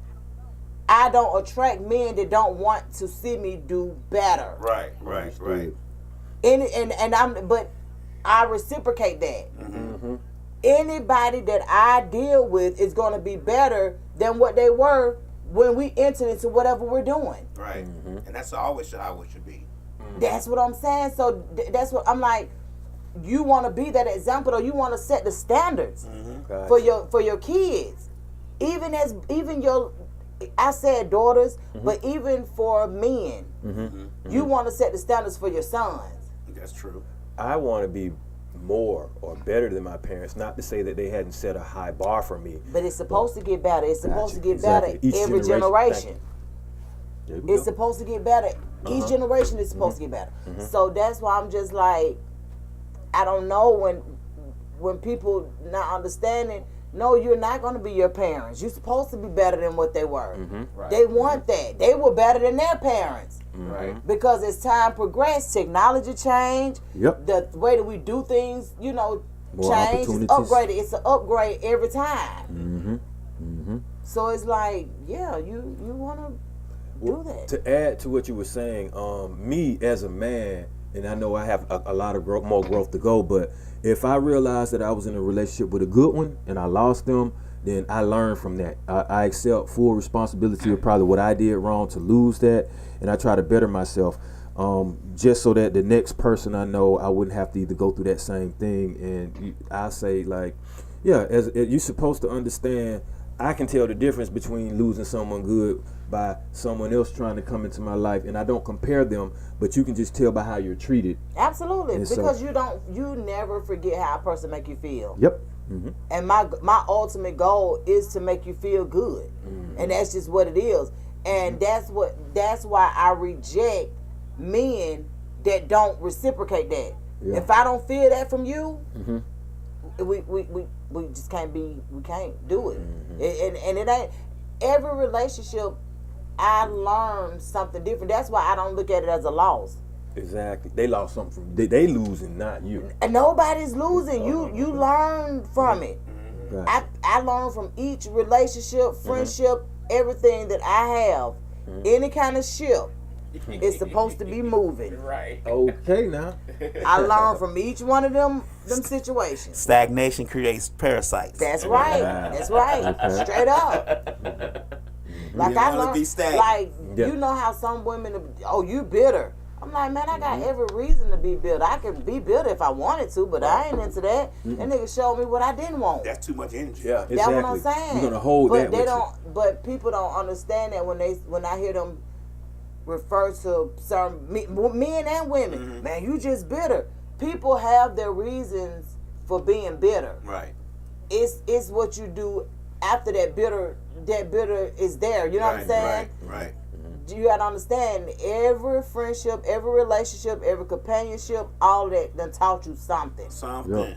I don't attract men that don't want to see me do better. Right. But I reciprocate that. Anybody that I deal with is going to be better than what they were when we entered into whatever we're doing. Right. And that's always how it should be. That's what I'm saying. So that's what I'm like. You want to be that example, or you want to set the standards for your kids. Even your, I said daughters, but even for men, you want to set the standards for your sons. That's true. I want to be more or better than my parents. Not to say that they hadn't set a high bar for me. But it's supposed to get better. It's supposed to get Exactly. better Each every generation. generation. There we It's go. supposed to get better. Each generation is supposed to get better. So that's why I'm just like, I don't know when people not understanding. No, you're not going to be your parents. You're supposed to be better than what they were. Right. They want that. They were better than their parents. Right. Because as time progressed, technology changed. Yep. The way that we do things, More change. It's opportunities. upgraded. It's an upgrade every time. So it's like, yeah, you want to do that. To add to what you were saying, me as a man, and I know I have a lot of more growth to go, but if I realized that I was in a relationship with a good one and I lost them, then I learned from that. I accept full responsibility of probably what I did wrong to lose that, and I try to better myself, just so that the next person I know, I wouldn't have to either go through that same thing. And I say, like, yeah, as you're supposed to understand, I can tell the difference between losing someone good by someone else trying to come into my life, and I don't compare them, but you can just tell by how you're treated. Absolutely, And so- because you never forget how a person make you feel. Yep. And my ultimate goal is to make you feel good, and that's just what it is. And that's why I reject men that don't reciprocate that. Yeah. If I don't feel that from you, we just can't be. We can't do it. And it ain't every relationship. I learned something different. That's why I don't look at it as a loss. Exactly. They lost something from they losing, not you. And nobody's losing. You learn from it. Right. I learn from each relationship, friendship, everything that I have. Any kind of ship is supposed to be moving. Right. Okay, now. I learn from each one of them situations. Stagnation creates parasites. That's right. That's right. Okay. Straight up. Like You I wanna learned, be stagnant. like Yeah. you know how some women, you bitter. I'm like, man, I got every reason to be bitter. I could be bitter if I wanted to, but I ain't into that. That nigga showed me what I didn't want. That's too much energy. Yeah, That's exactly. what I'm saying. You're gonna hold but that they with don't. But people don't understand that when I hear them refer to some men and women, man, you just bitter. People have their reasons for being bitter. Right. It's what you do after that bitter is there. You know what I'm saying? Right. You gotta understand, every friendship, every relationship, every companionship, all that done taught you something. Something.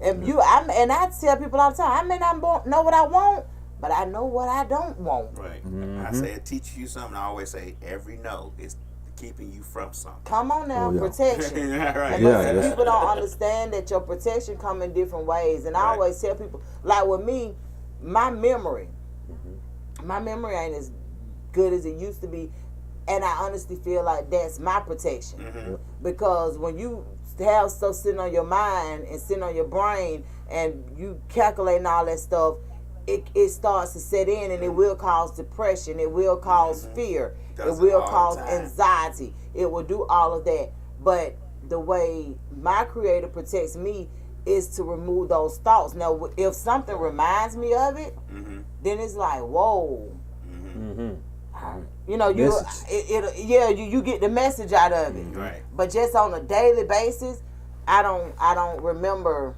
And I tell people all the time, I may not know what I want, but I know what I don't want. Right. I say it teaches you something. I always say every no is keeping you from something. Come on now, Oh, yeah. protection. Right. And Yeah, most yeah. people don't understand that your protection come in different ways. And I Right. always tell people, like with me, my memory ain't as good as it used to be. And I honestly feel like that's my protection. Because when you have stuff sitting on your mind and sitting on your brain and you calculating all that stuff, it starts to set in, and it will cause depression. It will cause fear. Does it will all the cause time. anxiety. It will do all of that. But the way my Creator protects me is to remove those thoughts. Now, if something reminds me of it, then it's like, whoa. You know, you you get the message out of it. Right. But just on a daily basis, I don't remember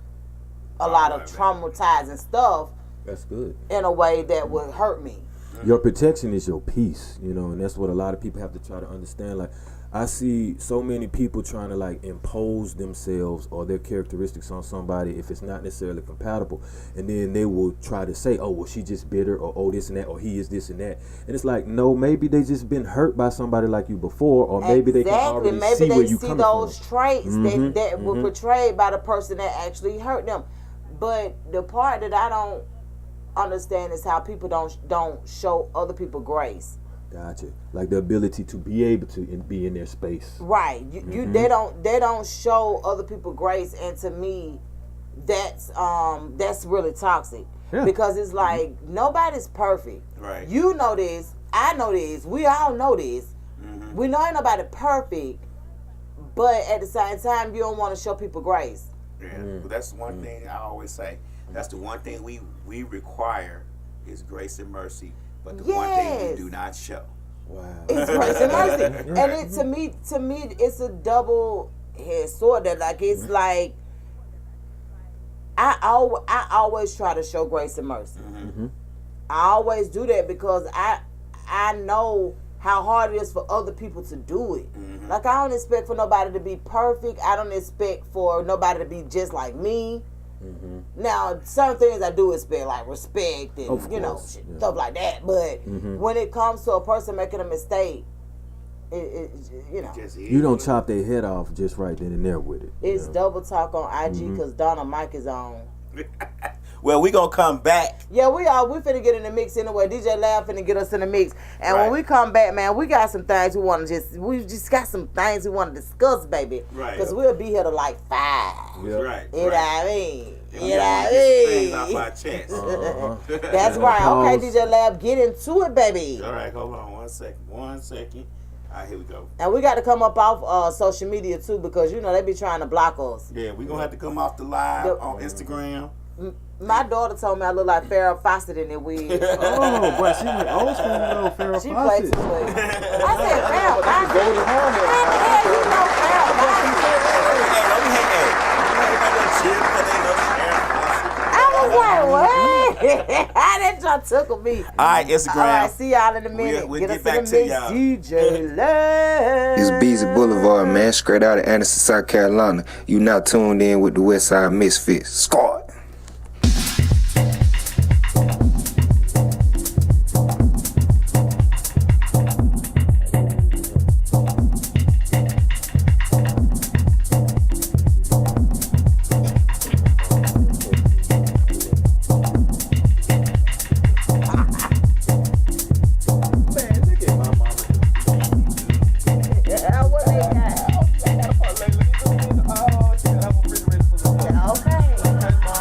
a lot of traumatizing stuff That's good. in a way that would hurt me. Your protection is your peace, you know, and that's what a lot of people have to try to understand. Like, I see so many people trying to like impose themselves or their characteristics on somebody if it's not necessarily compatible, and then they will try to say, oh, well, she just bitter, or oh, this and that, or he is this and that, and it's like, no, maybe they just been hurt by somebody like you before, or maybe they can already see where you coming those from. traits that were portrayed by the person that actually hurt them. But the part that I don't understand is how people don't show other people grace. Gotcha. Like the ability to be able to be in their space. Right. They don't show other people grace, and to me, that's really toxic. Yeah. Because it's like nobody's perfect. Right. You know this. I know this. We all know this. We know ain't nobody perfect, but at the same time, you don't want to show people grace. Yeah. But that's one thing I always say. That's the one thing we require is grace and mercy. But the one thing we do not show. Wow. It's grace and mercy, and it to me, it's a double-edged sword. That like it's like I always try to show grace and mercy. I always do that because I know how hard it is for other people to do it. Like I don't expect for nobody to be perfect. I don't expect for nobody to be just like me. Now, certain things I do expect, like respect and stuff like that. But when it comes to a person making a mistake, you don't chop their head off just right then and there with it. It's double talk on IG because Donna Mike is on. Well, we gonna come back. Yeah, we finna get in the mix anyway. DJ Lab finna get us in the mix, and when we come back, man, we got some things we just got some things we want to discuss, baby. Right. Because we'll be here to like 5. Yep. Right. You know what I mean? And we gotta get some things off our chest. That's right. Okay, DJ Lab, get into it, baby. All right, hold on 1 second. 1 second. All right, here we go. And we got to come up off social media too, because they be trying to block us. Yeah, we gonna have to come off the live on Instagram. My daughter told me I look like Farrah Fawcett in that wig. Oh, boy, she went old school little Farrah She played Fawcett. too much. I said Farrah Fawcett. Golden hair. How the hell you know Farrah Fawcett? I was like, what? How that y'all tickle me? All right, Instagram. All right, see y'all in a minute. We'll Get get us back in the to mix, y'all. DJ Love. It's Beezy Boulevard, man, straight out of Anderson, South Carolina. You now tuned in with the Westside Misfits. Squad. Yeah, what they got? Okay.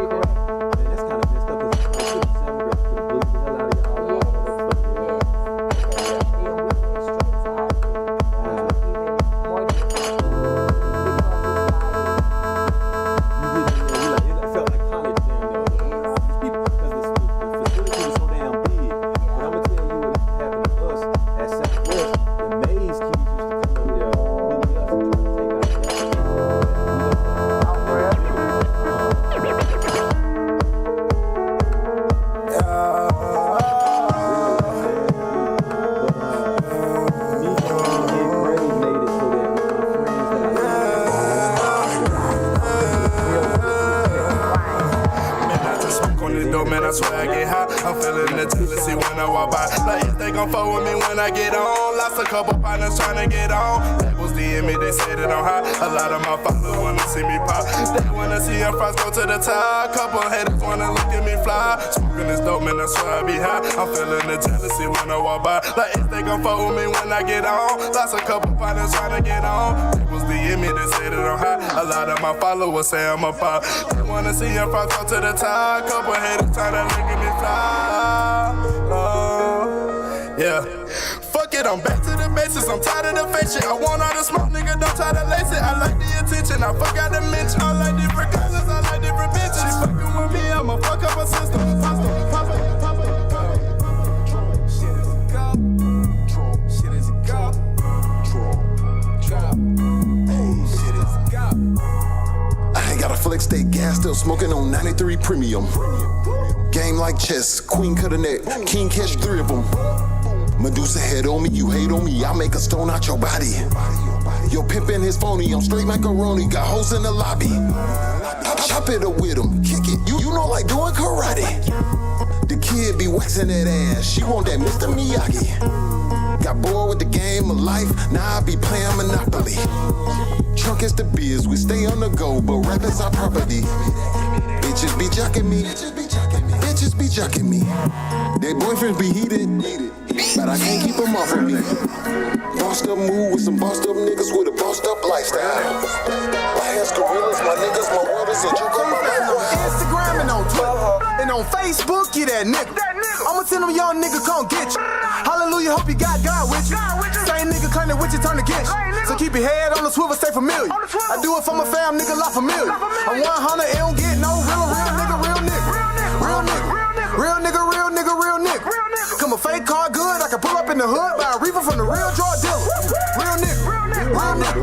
that's kind of messed up because the bullied the hell out of y'all. Man, I swear I get high. I'm feeling the jealousy when I walk by. Like, if they gon' fuck with me when I get on. Lost a couple partners trying to get on. Labels DM me, they say that I'm hot. A lot of my followers wanna see me pop. They wanna see them fries go to the top. Couple haters wanna look at me fly. Smoking this dope, man, I swear I be high. I'm feeling the jealousy when I walk by. Like, if they gon' fuck with me when I get on. Lost a couple partners trying to get on. Labels DM me, they say that I'm hot. A lot of my followers say I'm a pop. They wanna see them fries go to the top. Couple haters trying to look at me fly. Yeah. Fuck it, I'm back to the basics. I'm tired of the fake shit. I want all the smoke, nigga. Don't try to lace it. I like the attention. I forgot to mention. I like different colors. I like different bitches. She fucking with me. I'ma fuck up her system. Shit is a go. Shit is a go. Hey, shit is a go. I ain't got a flex state gas, still smoking on 93 premium. Game like chess, queen cut a neck, king catch 3 of them. Medusa head on me, you hate on me, I make a stone out your body. Yo, pimpin' his phony, I'm straight macaroni, got hoes in the lobby. Chop it up with him, kick it, you know like doing karate. The kid be waxing that ass, she want that Mr. Miyagi. Got bored with the game of life, now I be playing Monopoly. Trunk is the biz, we stay on the go, but rap is our property. Bitches be jocking me, bitches be jocking me. Their boyfriends be heated, but I can't keep them off of me. Bossed up move with some bossed up niggas with a bossed up lifestyle. My hands gorillas, my niggas, my world is a joke on my Instagram and on Twitter and on Facebook, get that nigga. I'ma tell them young nigga come get you. Hallelujah, hope you got God with you. Same nigga claim that with you turn against you. So keep your head on the swivel, stay familiar. I do it for my fam, nigga, lot familiar. I'm 100, it don't get no real nigga, real nigga. Real nigga, real nigga, real nigga, real nigga. Come a fake car good, I can pull up in the hood, buy a reefer from the real drug dealer. Real nigga, real nigga,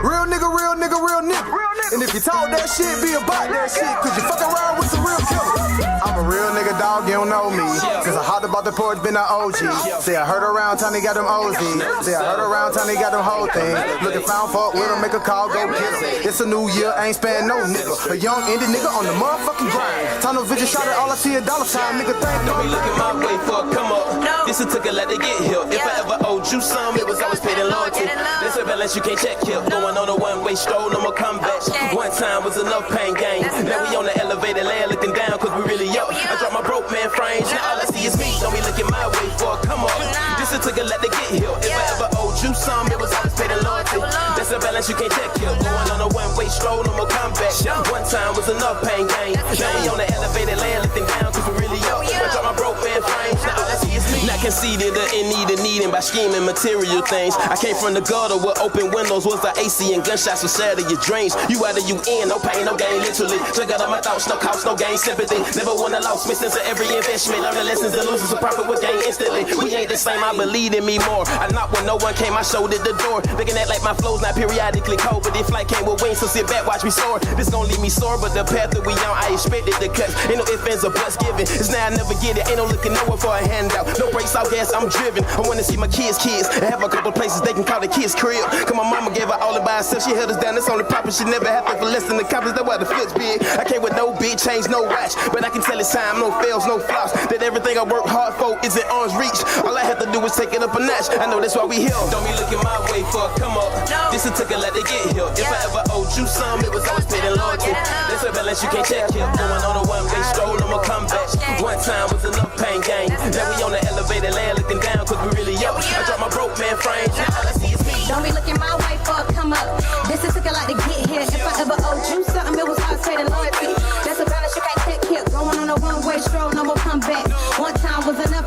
real nigga, real nigga, real nigga. And if you talk that shit, be about that shit, cause you fuck around with some real killers. I'm a real nigga, dog, you don't know me. Cause I hopped about the porch, been an OG. Say I heard around town, they got them OZ. Say I heard around town, they got them whole thing. Looking found fuck with them, make a call, go get them. It's a new year, ain't spend no nigga. A young indie nigga on the motherfucking grind. Tunnel vision shot it, all I see $1 sign, nigga think. Don't be looking my way for a come up. This it took a lot to get here. If I ever owed you some, it was always paid in loyalty. There's a balance you can't check here. Going on a one-way stroll, no more comeback. One time was enough pain gain. Now we on the elevator land looking down, cause we really up. I drop my broke man frames, now all I see is me. Don't be looking my way for a come up. This it took a lot to get here. If I ever owed you some, it was always paid in loyalty. There's a balance you can't check here. Going on a one-way stroll, no more comeback. One time was enough pain gain. Now we on the elevator land looking down, cause we really up. I drop my broke man frames, now all I see is me. Not conceited or in need of needing by scheming material things. I came from the gutter with open windows, was the AC and gunshots will shatter your dreams. You out of you in, no pain, no gain, literally. Check out all my thoughts, no cost, no gain, sympathy. Never won a loss, missing to every investment. Learn the lessons and losing, so profit with gain instantly. We ain't the same, I believe in me more. I knocked when no one came, I showed at the door. Looking at like my flow's not periodically cold, but this flight came with wings, so sit back, watch me soar. This gon' leave me sore, but the path that we on, I expected to cut. Ain't no ifs, ands, or buts given. It's now I never get it, ain't no looking nowhere for a handout. No brakes out gas, I'm driven. I wanna see my kids, and have a couple places they can call the kids crib. Cause my mama gave her all it by herself, she held us down, that's only proper. She never had to for less than the coppers, that's why the flips big. I came with no big change, no watch, but I can tell it's time, no fails, no flops. That everything I work hard for is in arm's reach. All I have to do is take it up a notch. I know that's why we here. Don't be looking my way for a come up. This it took a lot to get here. If I ever owed you some, it was always paid in loyalty. There's a balance you can't check here. Going on a one-way stroll, no more comeback. One time was enough pain gain. Now we on the elevator land looking down, cause we really up. I drop my broke man frames, now all I see is me. Don't be looking my way for a come up. This is took a lot to get here. If I ever owed you something, it was always paid in loyalty. That's a balance you can't take.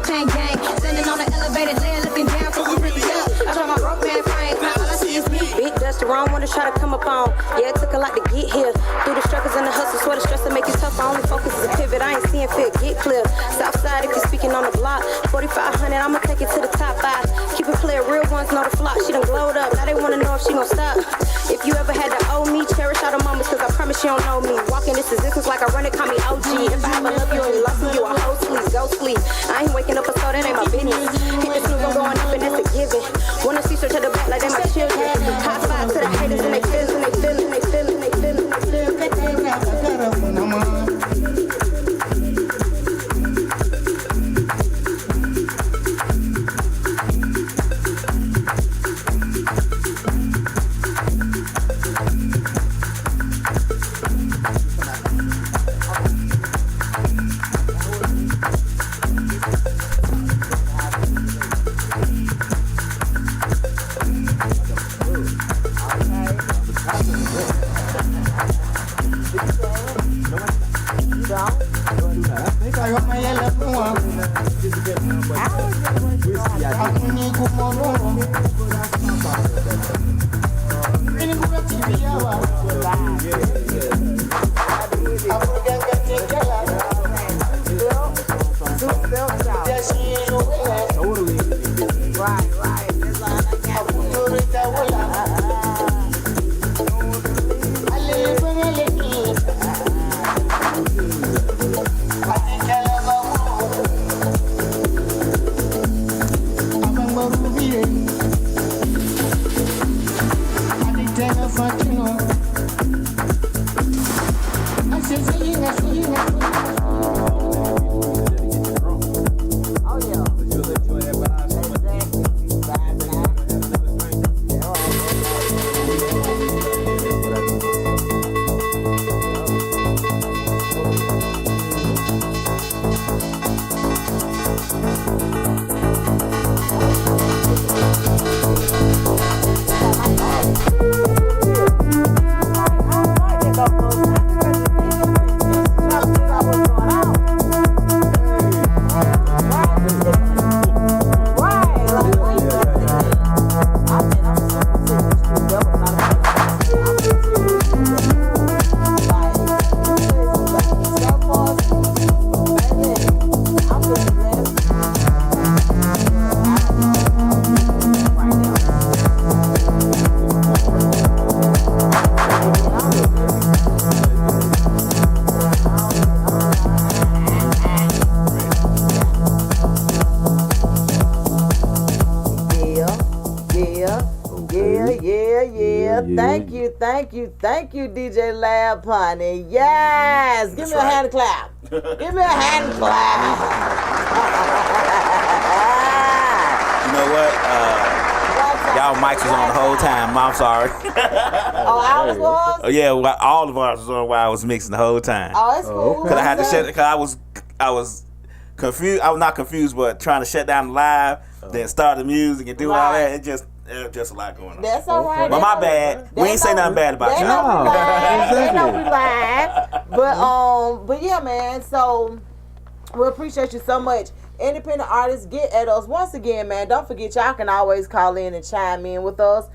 chain gang. Standing on the elevator, laying looking down, cause we really up. I draw my broke man frame, now all I see is me. Big dust around, wanna try to come up on. Yeah, it took a lot to get here. Through the struggles and the hustle, swear the stress to make it tough. I only focus is a pivot, I ain't seeing fit, get clear. Southside, if you're speaking on the block. 4,500, I'ma take it to the top 5. Keep it clear, real ones know the flock. She done glowed up, now they wanna know if she gon' stop. If you ever had to owe me, cherish all the moments, cause I promise you don't know me. Walking this existence like I run it, call me OG. If I ever love you and you lost me, you a whole sleep, go sleep. I ain't waking up a soul, that ain't my business. Hit the snooze, I'm going up and that's a given. Wanna see straight to the back like they my children. High five to the haters and they feelin', they feelin', they feelin', they feelin', they feelin', they feelin'. Thank you, DJ Lab Honey. Yes! Give me a hand clap. Give me a hand clap. You know what? Y'all mics was on the whole time. I'm sorry. Oh, ours was? Oh, yeah, all of ours was on while I was mixing the whole time. Oh, it's cool. Because I had to shut. Because I was confused. I was not confused, but trying to shut down the live, then start the music and do all that. It just a lot going on. That's all right. But my bad. We ain't say nothing bad about you. They know we live. But yeah, man. So we appreciate you so much. Independent artists, get at us. Once again, man, don't forget y'all can always call in and chime in with us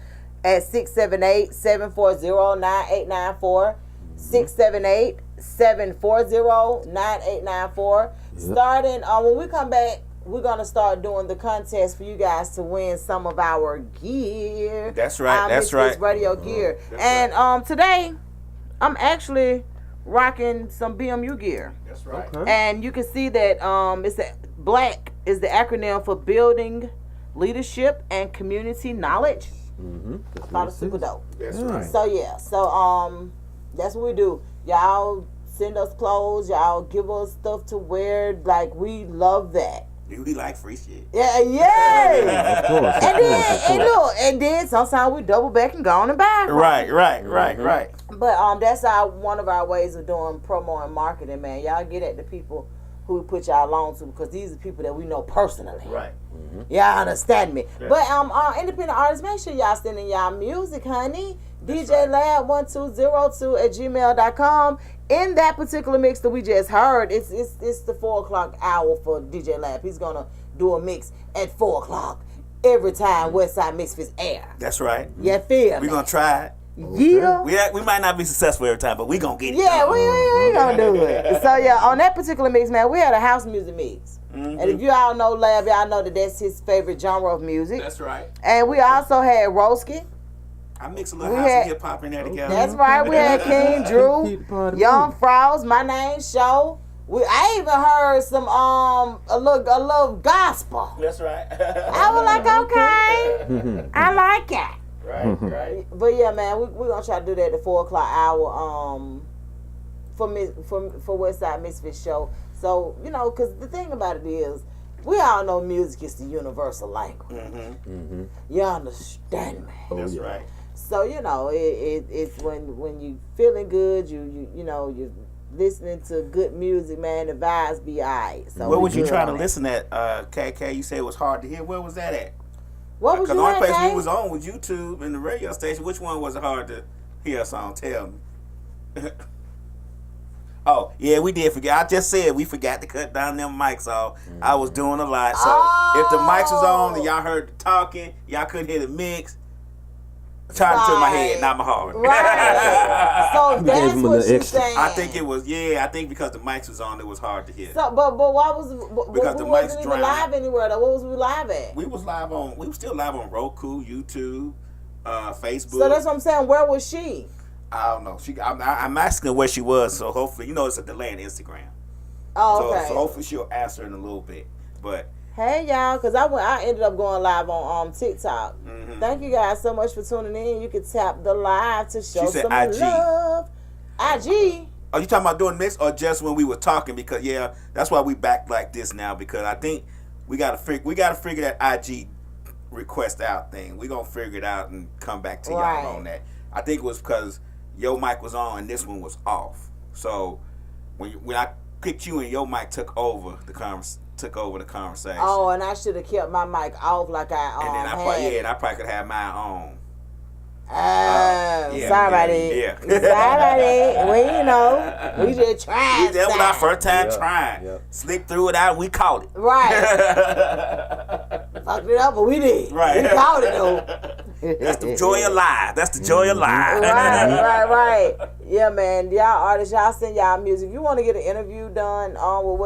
at 678-740-9894. 678-740-9894. Starting when we come back, we're gonna start doing the contest for you guys to win some of our gear. That's right. That's right. Radio gear. And today, I'm actually rocking some BMU gear. That's right. Okay. And you can see that BLACK is the acronym for Building Leadership and Community Knowledge. I thought it was super dope. That's right. So yeah, that's what we do. Y'all send us clothes. Y'all give us stuff to wear. Like, we love that. We like free shit. Yeah. Of course. And then sometimes we double back and go on and buy. Right. But that's one of our ways of doing promo and marketing, man. Y'all get at the people who we put y'all on to, because these are people that we know personally. Right. Y'all understand me. Yeah. But independent artists, make sure y'all sending y'all music, honey. DJLab1202 in that particular mix that we just heard. It's the 4 o'clock hour for DJ Lab. He's gonna do a mix at 4 o'clock every time Westside Misfits air. That's right. You feel me? We're gonna try it. Yeah. We might not be successful every time, but we gonna get it. Yeah, we gonna do it. So yeah, on that particular mix, man, we had a house music mix. And if you all know Lab, y'all know that that's his favorite genre of music. That's right. And we also had Roski. I mix a little house and hip hop in there together. That's right. We had King Drew, Young Frost, My Name Show. I even heard some a little gospel. That's right. I was like, okay, I like it. Right. But yeah, man, we're gonna try to do that at the 4 o'clock hour for Westside Misfits show. So because the thing about it is, we all know music is the universal language. You understand me? That's right. So it's when you feeling good, you're listening to good music, man. The vibes be alright. So where was you trying to listen at, KK? You said it was hard to hear. Where was that at? What was Because you the only at, place Kay? we was on was YouTube and the radio station. Which one was it hard to hear us on? Tell me. Oh, yeah, we did forget. I just said we forgot to cut down them mics off. I was doing a lot. So if the mics was on and y'all heard the talking, y'all couldn't hear the mix. Trying to turn my head, not my heart. Right. So that's what you're saying. I think it was, I think because the mics was on, it was hard to hear. So, but why was because we the mics wasn't even drowned. live anywhere though? What was we live at? We was still live on Roku, YouTube, Facebook. So that's what I'm saying. Where was she? I don't know. I'm asking her where she was, so hopefully, it's a delay in Instagram. Oh, okay. So hopefully she'll answer in a little bit. But hey y'all, because I ended up going live on TikTok. Thank you guys so much for tuning in. You can tap the live to show She said some IG. love. IG. are you talking about doing this or just when we were talking? Because that's why we back like this now. Because I think we gotta figure that IG request out thing. We gonna figure it out and come back to y'all on that. I think it was because your mic was on and this one was off. So when I picked you and your mic took over the conversation. Oh, and I should have kept my mic off like I and then I probably could have mine on. Sorry about it. Yeah. Sorry about it. We just tried. That was our first time trying. Yep. Slick threw it out and we caught it. Right. Fucked it up, but we did. Right. We caught it though. That's the joy of live. Right. Yeah, man. Y'all artists, y'all send y'all music. If you want to get an interview done with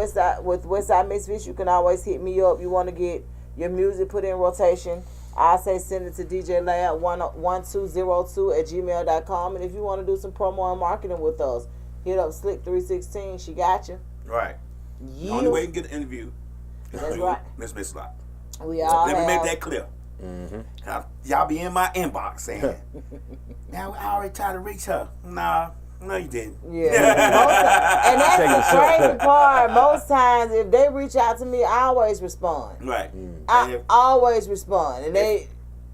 Westside Misfits, you can always hit me up. You want to get your music put in rotation, I say send it to DJLab1202@gmail.com. And if you want to do some promo and marketing with us, hit up Slick316. She got you. Right. Yeah. The only way you can get an interview is That's through right. Miss Lot. We all Let me have. make that clear. Y'all be in my inbox saying, now I already tried to reach her. Nah, no you didn't. Yeah. And that's the crazy part. Most times if they reach out to me, I always respond. Right. I always respond. And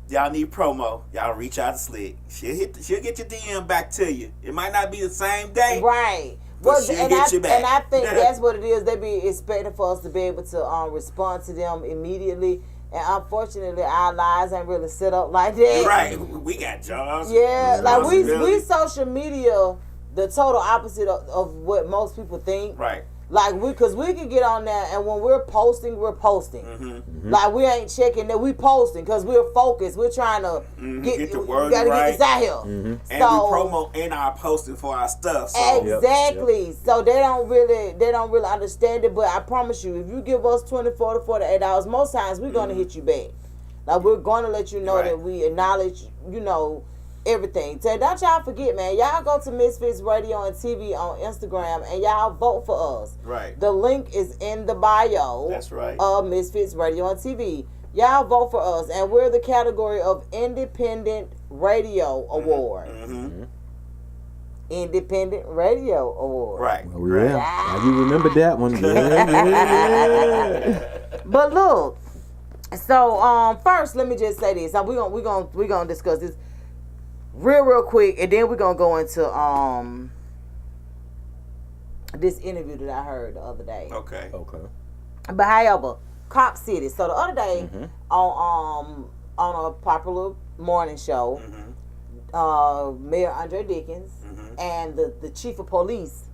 y'all need promo, y'all reach out to Slick. She'll get your DM back to you. It might not be the same day. Right. But she'll get you back. And I think that's what it is. They be expecting for us to be able to respond to them immediately. And unfortunately, our lives ain't really set up like that. Right. We got jobs. Yeah. Like we social media the total opposite of what most people think. Right. Like because we can get on there and when we're posting. Like we ain't checking that we posting because we're focused. We're trying to get the word get right. this out here. And so, we promote in our posting for our stuff. So. Exactly. Yep. So they don't really understand it. But I promise you, if you give us 24 to 48 hours, most times we're gonna hit you back. Like we're gonna let you know that we acknowledge, everything. So don't y'all forget, man. Y'all go to Misfits Radio and TV on Instagram and y'all vote for us. Right. The link is in the bio. That's right. Of Misfits Radio and TV. Y'all vote for us, and we're the category of Independent Radio Award. Independent Radio Award. Right. Oh, yeah. Now you remember that one. Yeah. But look, so first let me just say this. We're gonna discuss this real quick, and then we're gonna go into this interview that I heard the other day. Okay. But however, Cop City. So the other day on a popular morning show, Mayor Andre Dickens and the chief of police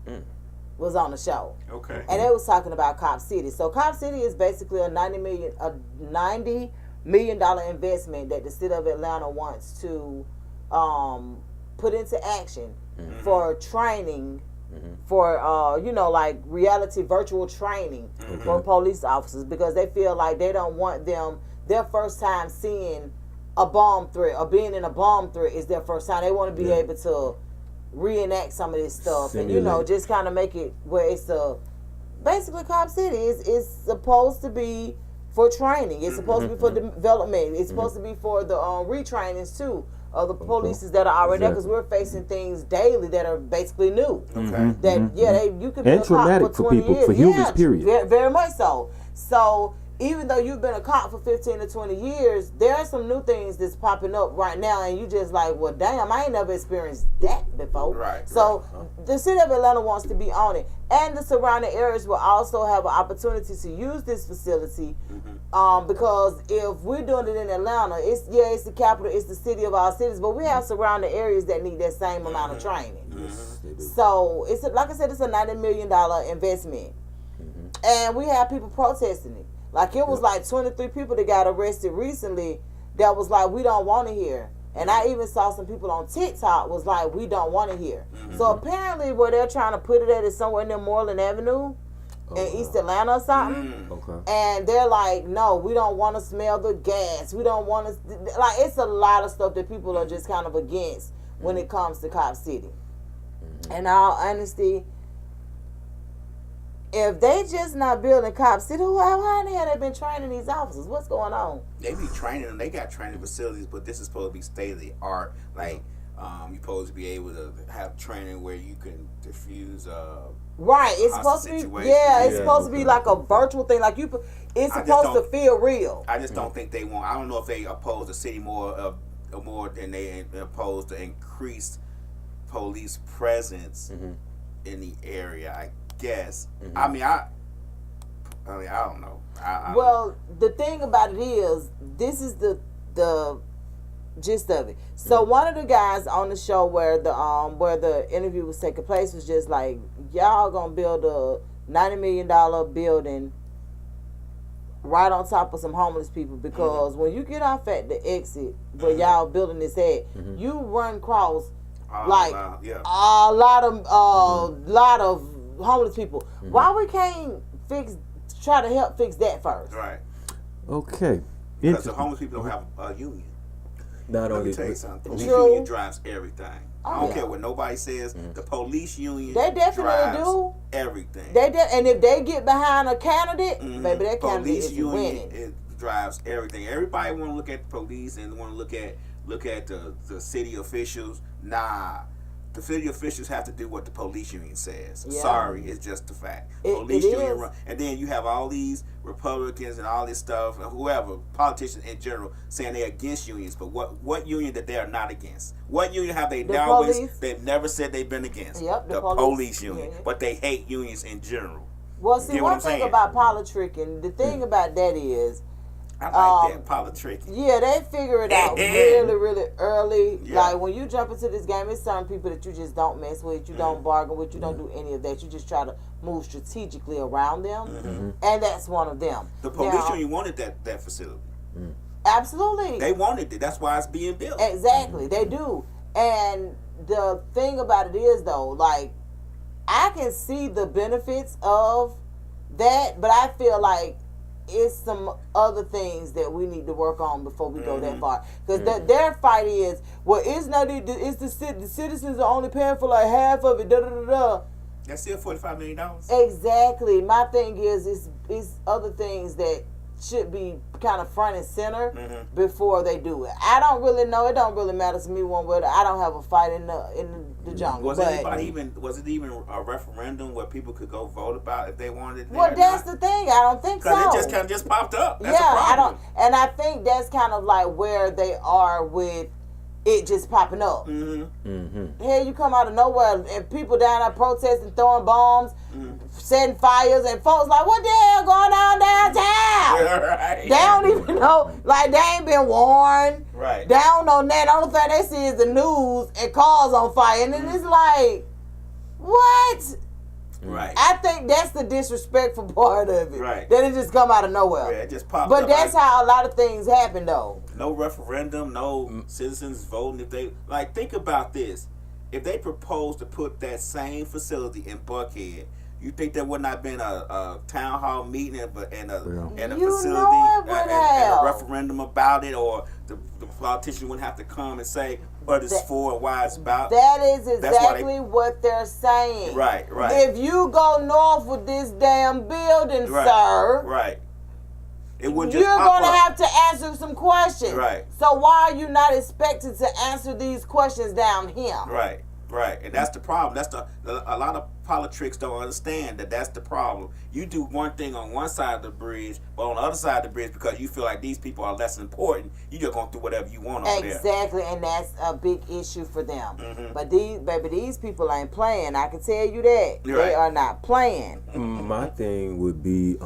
was on the show. Okay. And they was talking about Cop City. So Cop City is basically a $90 million investment that the city of Atlanta wants to put into action for training for like reality virtual training for police officers, because they feel like they don't want them their first time seeing a bomb threat or being in a bomb threat is their first time. They want to be able to reenact some of this stuff and just kind of make it where it's basically Cop City is supposed to be for training. It's supposed to be for development. It's supposed to be for the retrainings too of the polices that are already there, because we're facing things daily that are basically new. You could be and a cop traumatic for for 20 people, years. for humans, period. Very, very much so. So even though you've been a cop for 15 to 20 years, there are some new things that's popping up right now, and you just like, well, damn, I ain't never experienced that before. Right. So the city of Atlanta wants to be on it, and the surrounding areas will also have an opportunity to use this facility, because if we're doing it in Atlanta, it's the capital, it's the city of our cities, but we have surrounding areas that need that same amount of training. So it's like I said, it's a $90 million investment, and we have people protesting it. Like it was like 23 people that got arrested recently that was like, we don't want to hear. And I even saw some people on TikTok was like, we don't want to hear. So apparently where they're trying to put it at is somewhere near Moreland Avenue in East Atlanta or something. And they're like, no, we don't want to smell the gas. We don't want to, like, it's a lot of stuff that people are just kind of against when it comes to Cop City. In all honesty, if they just not building Cop City, how in the hell they been training these officers? What's going on? They be training them. They got training facilities, but this is supposed to be state of the art. Like, you're supposed to be able to have training where you can diffuse. Right. It's supposed to be. Yeah. It's supposed to be like a virtual thing. Like it's supposed to feel real. I just don't think they want. I don't know if they oppose the city more than they oppose the increased police presence in the area. I guess. I mean, I don't know. Well, the thing about it is, this is the gist of it. So one of the guys on the show where the interview was taking place was just like, y'all gonna build a $90 million building right on top of some homeless people, because when you get off at the exit where y'all building this at, you run across a lot of homeless people. Why we can't try to help fix that first? Right. Okay. Because the homeless people don't have a union. Not Let only me tell you something. The police True. union drives everything. I don't care what nobody says. The police union They definitely drives do everything. And if they get behind a candidate, baby, that candidate police is union winning. it drives everything. Everybody want to look at the police and want to look at the city officials. Nah. The city officials have to do what the police union says. Yeah. Sorry, it's just a fact. Police union run, and then you have all these Republicans and all this stuff, and whoever, politicians in general, saying they're against unions. But what union that they are not against? What union have they they've never said they've been against? Yep, the police union. But they hate unions in general. Well, see, one thing about politicking, the thing about that is, I like that politicking. yeah, they figure it out really, really early. Yeah. Like when you jump into this game, it's certain people that you just don't mess with, you don't bargain with, you don't do any of that. You just try to move strategically around them, and that's one of them. The police union wanted that facility. Absolutely. They wanted it. That's why it's being built. Exactly, they do. And the thing about it is, though, like, I can see the benefits of that, but I feel like it's some other things that we need to work on before we go that far. Because their fight is, well, it's the citizens are only paying for like half of it. That's still $45 million. Exactly. My thing is, it's other things that should be kind of front and center before they do it. I don't really know. It don't really matter to me one way. I don't have a fight in the jungle. Was it even a referendum where people could go vote about if they wanted it? Well, that's the thing. I don't think so. Because it just kind of just popped up. That's yeah, a problem. And I think that's kind of like where they are with it just popping up. Here you come out of nowhere and people down there protesting, throwing bombs, setting fires, and folks like, what the hell going on downtown? Right. They don't even know. Like, they ain't been warned. Right. Down on that, the only thing they see is the news and cars on fire. And then it's like, what? Right. I think that's the disrespectful part of it. Right. That it just come out of nowhere. Yeah, it just popped But up. that's how a lot of things happen, though. No referendum, no citizens voting. If they think about this, if they propose to put that same facility in Buckhead, you think there would not have been a town hall meeting and a You facility know it would and have. a referendum about it, or the politician wouldn't have to come and say what it's for and why it's about. That is That's why exactly what they're saying. Right. If you go north with this damn building, Right. sir, Right. It would just you're pop going to up. have to answer some questions. Right. So why are you not expected to answer these questions down here? Right. And that's the problem. That's a lot of politics don't understand that's the problem. You do one thing on one side of the bridge, but on the other side of the bridge, because you feel like these people are less important, you just gonna do whatever you want on there. Exactly, and that's a big issue for them. But these people ain't playing. I can tell you that. Right. They are not playing. My thing would be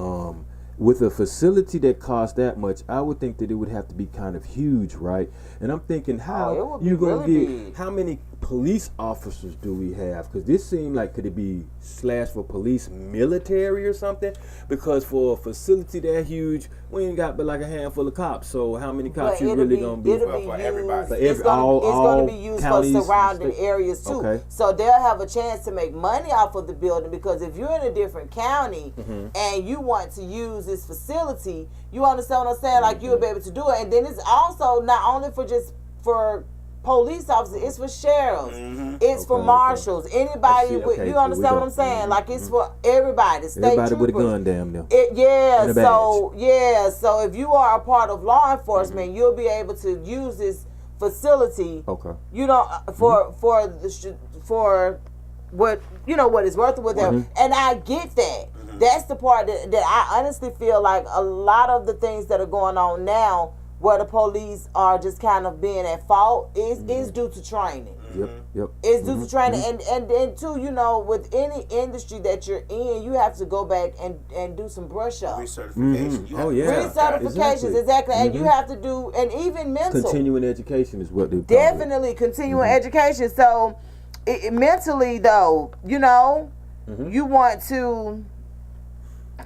with a facility that costs that much, I would think that it would have to be kind of huge, right? And I'm thinking, it how would you be gonna really get? big. How many police officers do we have? Because this seemed like could it be / for police military or something? Because for a facility that huge, we ain't got but like a handful of cops. So how many cops But you really gonna be? It'll be for used. everybody. For It's all going to be used counties for and surrounding state- areas too. Okay. So they'll have a chance to make money off of the building, because if you're in a different county and you want to use this facility, you understand what I'm saying? Like you'll be able to do it. And then it's also not only for police officers, it's for sheriffs, it's for Okay, marshals, anybody with, okay, you here understand we what go. I'm saying? Like it's for everybody, state Everybody with a troopers. gun, damn near. Yeah, And a so if you are a part of law enforcement, you'll be able to use this facility. Okay. You know, for what what it's worth with them, and I get that. That's the part that I honestly feel like a lot of the things that are going on now, where the police are just kind of being at fault, is due to training. Yep. It's due to training, and then too, with any industry that you're in, you have to go back and do some brush up. Recertification. You have Oh, to- yeah. Recertifications, exactly. And you have to do, and even mental. Continuing education is what they call it. Definitely continuing education. So, mentally though, you want to.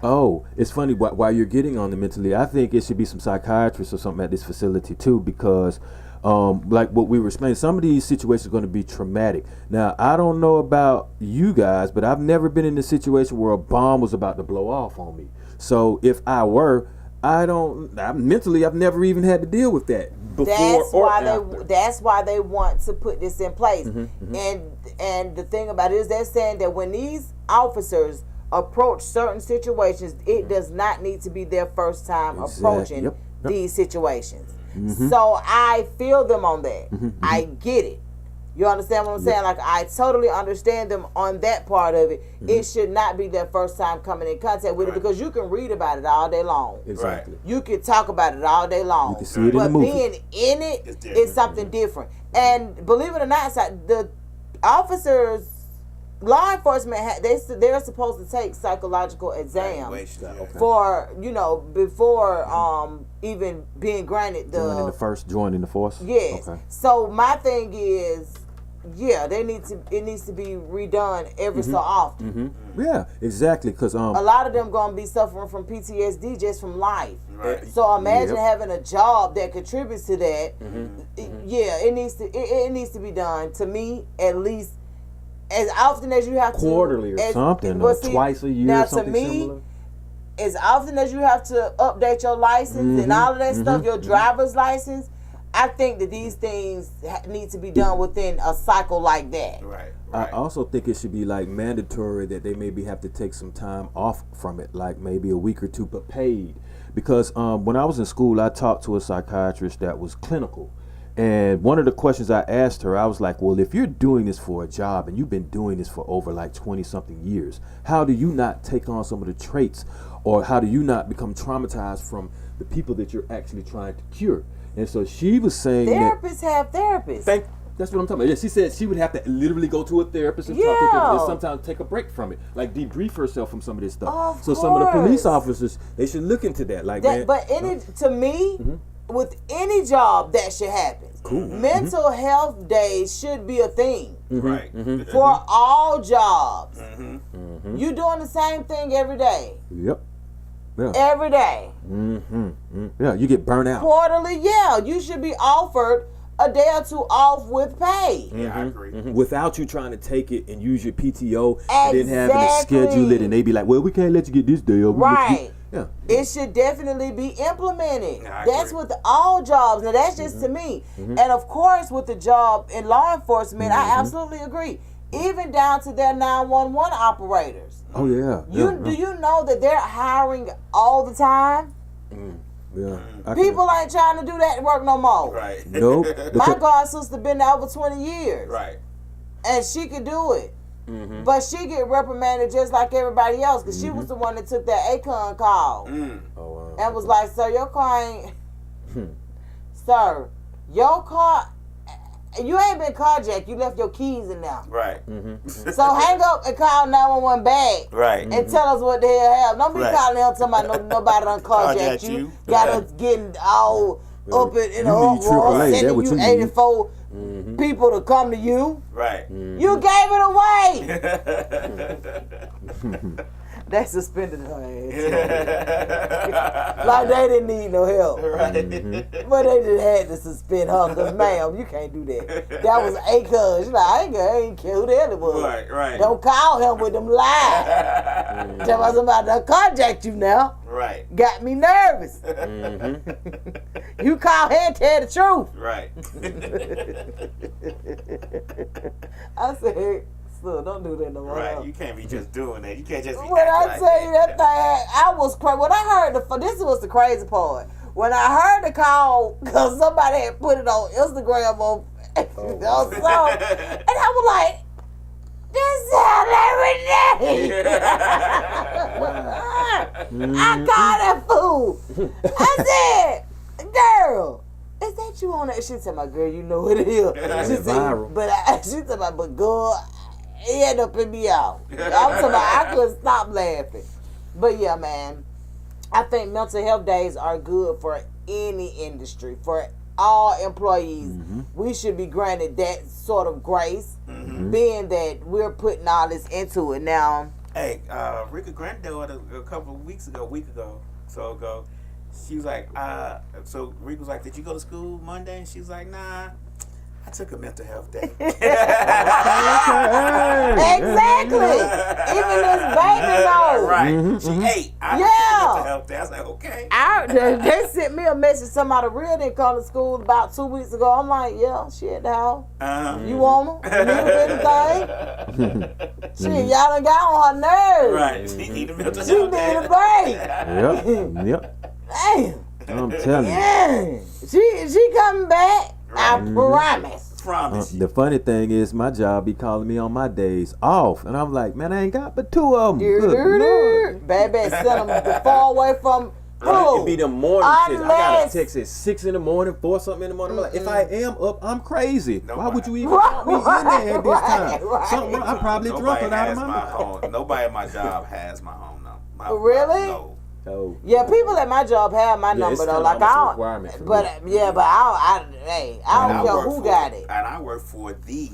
Oh, it's funny while you're getting on the mentally, I think it should be some psychiatrists or something at this facility too, because like what we were explaining, some of these situations are going to be traumatic. Now, I don't know about you guys, but I've never been in a situation where a bomb was about to blow off on me. So if I were, mentally, I've never even had to deal with that before after. That's why they want to put this in place. And the thing about it is, they're saying that when these officers approach certain situations, it does not need to be their first time approaching Yep. these situations. So I feel them on that. I get it. You understand what I'm saying? Like, I totally understand them on that part of it. It should not be their first time coming in contact with it, because you can read about it all day long. Exactly. You can talk about it all day long. You can see it in but the movie. being in it It's different. is something different. And believe it or not, the officers, law enforcement, they're supposed to take psychological exams Evaluation, yeah. for before even being granted Joining the force. Yes. Okay. So my thing is, it needs to be redone every so often. Yeah, exactly. Because A lot of them gonna be suffering from PTSD just from life. Right. So imagine Yep. having a job that contributes to that. It needs to be done. To me, at least as often as you have quarterly to, or something, or twice a year, now, or something to me, similar. as often as you have to update your license and all of that stuff, your driver's license, I think that these things need to be done within a cycle like that. Right. I also think it should be like mandatory that they maybe have to take some time off from it, like maybe a week or two, but paid. Because when I was in school, I talked to a psychiatrist that was clinical. And one of the questions I asked her, I was like, well, if you're doing this for a job and you've been doing this for over like 20-something years, how do you not take on some of the traits, or how do you not become traumatized from the people that you're actually trying to cure? And so she was saying Therapists have therapists. that's what I'm talking about. Yeah, she said she would have to literally go to a therapist and talk to a therapist, and sometimes take a break from it, like debrief herself from some of this stuff. Of so some of the police course. officers, they should look into that. Like, To me, with any job that should happen. Cool. Mental health days should be a thing Right. for all jobs. You doing the same thing every day. Yep. Yeah. Every day. Yeah, you get burnt out. Quarterly, yeah. You should be offered a day or two off with pay. Yeah, I agree. Without you trying to take it and use your PTO and then having to Exactly. schedule it, and they be like, well, we can't let you get this day. Or we let you-" Right. Yeah. It should definitely be implemented. Yeah, I That's agree. with all jobs. Now, that's just to me. And of course, with the job in law enforcement, I absolutely agree. Even down to their 911 operators. Oh, yeah. Do you know that they're hiring all the time? Yeah. People ain't trying to do that work no more. Right. Nope. My god sister been there over 20 years. Right. And she could do it. But she get reprimanded just like everybody else because she was the one that took that ACON call Oh, wow. and was like, sir, your car ain't... Sir, your car... You ain't been carjacked. You left your keys in there. Right. So hang up and call 911 back. Right. And tell us what the hell happened. Don't be Right. calling him talking about nobody done carjacked Carjacked you. you. Got Right. us getting all up in You a need uproar, AAA, that sending what you you need. 84 people to come to you. Right. You gave it away. They suspended her ass. Like they didn't need no help. Right. But they just had to suspend her because, ma'am, you can't do that. That was ACON. She's like, I ain't care who the hell it was. Right. Right. Don't call him with them lies. Tell me somebody done carjacked you now. Right. Got me nervous. You call him and tell the truth. Right. I said, look, don't do that no more. Right. You can't be just doing that. You can't just be When I acting like tell you that thing, I was crazy. When I heard this was the crazy part. When I heard the call, because somebody had put it on Instagram on something, and I was like, this sound every day. I called that fool. I said, girl, is that you on that? She said, my girl, you know what it is. She said, viral. she said, but girl, he had to put me out. I'm talking about, I couldn't stop laughing. But yeah, man, I think mental health days are good for any industry, for all employees. We should be granted that sort of grace, being that we're putting all this into it now. Hey, Rika's granddaughter a couple of weeks ago, she was like, so Rick was like, did you go to school Monday? And she was like, nah, I took a mental health day. Exactly. Even this baby knows. Right. She ate. I took a mental health day. I was like, okay. They sent me a message. Somebody real didn't come to school about 2 weeks ago. I'm like, yeah, she at the house. You want her? You need anything? Shit, y'all done got on her nerves. Right. She need a mental She health need day. a break. Yep. Damn. I'm telling you. Yeah. She coming back. I promise. Promise you. The funny thing is, my job be calling me on my days off, and I'm like, man, I ain't got but 2 of them. Good Lord. Baby, send them far away from who? It be the morning text. I got a Unless- text at 6 in the morning, 4 something in the morning. I'm like, if I am up, I'm crazy. Why Nobody. would you even put me in there at this time? Right. Something wrong. I probably drunk Nobody it out of has my my mouth. home. Nobody at my job has my home number. Really? No. Oh. Yeah, people at my job have my Yeah, number it's though. kinda Like almost a I don't, requirement for but me. yeah, but I don't care work who for- got it. And I work for the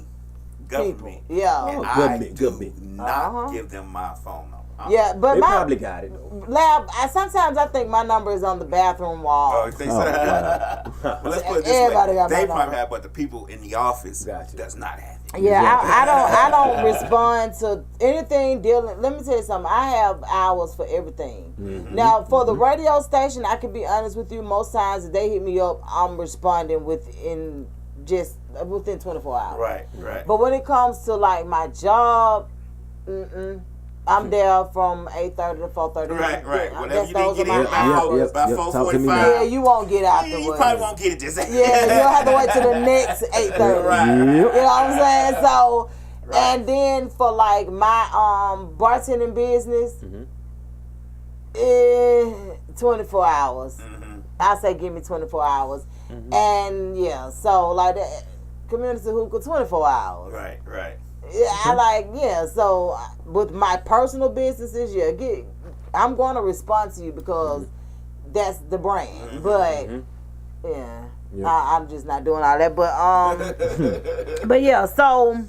government. Yeah. And Oh, I government, do government. not give them my phone number. Yeah, but They my probably got it. though. lab. Sometimes I think my number is on the bathroom wall. Oh, they wow. but let's put it this Everybody way. got my They number. probably have, but the people in the office Gotcha. does not have it. Yeah, I don't respond to anything dealing. Let me tell you something. I have hours for everything. Now, for the radio station, I can be honest with you. Most times, if they hit me up, I'm responding within 24 hours. Right, right. But when it comes to like my job, I'm there from 8:30 to 4:30. Right. I Whatever guess you those didn't are get my in hours. by Yep. 4:45. Talk to me Yeah, now. you won't get out the You way. probably won't get it just Yeah, you'll have to wait till the next 8:30. Right. You know what I'm saying? So, and then for like my bartending business, 24 hours. I say give me 24 hours. And yeah, so like that community hookah 24 hours. Right. Yeah, I like, yeah, so with my personal businesses, I'm going to respond to you because that's the brand. But Yeah. Yeah. I'm just not doing all that. But but yeah, so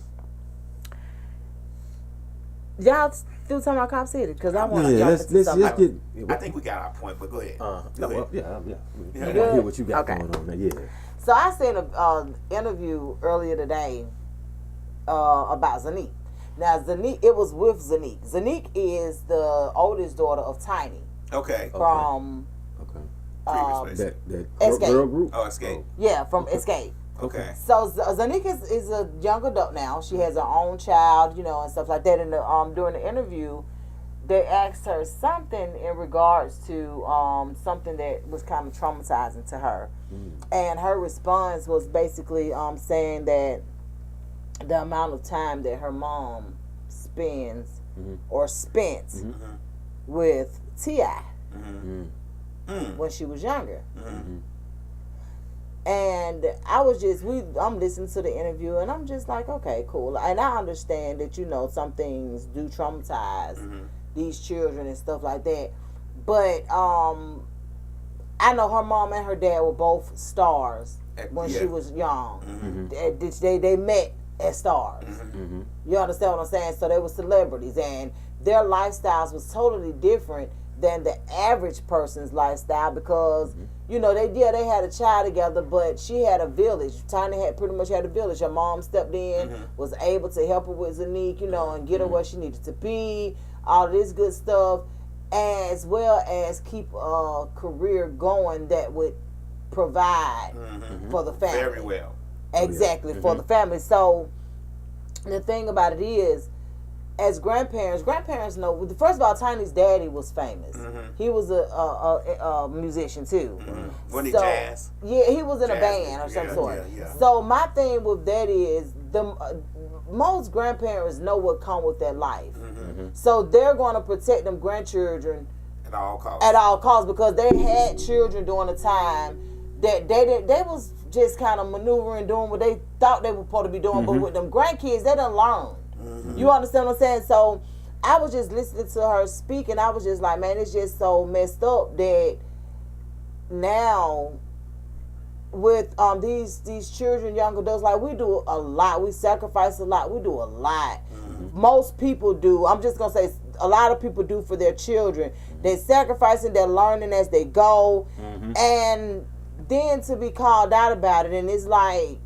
y'all still talking about Cop City? Because I want to jump into something. I think we got our point, but go ahead. No, well, yeah. We You want to good? hear what you got Okay. going on there. Yeah. So I seen an interview earlier today about Zanique. Now Zanique, it was with Zanique. Zanique is the oldest daughter of Tiny Okay. from Previous That Escape. girl group. Oh, Escape. Yeah, from Escape. Okay. So Zanique is a young adult now. She has her own child, you know, and stuff like that. And during the interview, they asked her something in regards to something that was kind of traumatizing to her, and her response was basically saying that the amount of time that her mom spends or spent with T.I. when she was younger. And I was just, I'm listening to the interview and I'm just like, okay, cool. And I understand that, you know, some things do traumatize these children and stuff like that. But I know her mom and her dad were both stars when she was young. They met as stars. You understand what I'm saying? So they were celebrities and their lifestyles was totally different than the average person's lifestyle because you know they had a child together, but she had a village. Tiny pretty much had a village. Her mom stepped in, was able to help her with Zanique, you know, and get her where she needed to be, all this good stuff, as well as keep a career going that would provide for the family. Very well. Exactly, for the family. So the thing about it is, as grandparents know. First of all, Tiny's daddy was famous. He was a musician too. Wasn't he jazz? Yeah, he was in a Jazz, band or some yeah, sort. yeah. So my thing with that is most grandparents know what come with their life. So they're going to protect them grandchildren At all costs. at all costs because they had children during the time that they was just kind of maneuvering, doing what they thought they were supposed to be doing. But with them grandkids, they done learn. You understand what I'm saying? So I was just listening to her speak and I was just like, man, it's just so messed up that now with these children, young adults, like we do a lot. We sacrifice a lot. We do a lot. Most people do. I'm just gonna say a lot of people do for their children. They're sacrificing, they're learning as they go. And then to be called out about it, and it's like,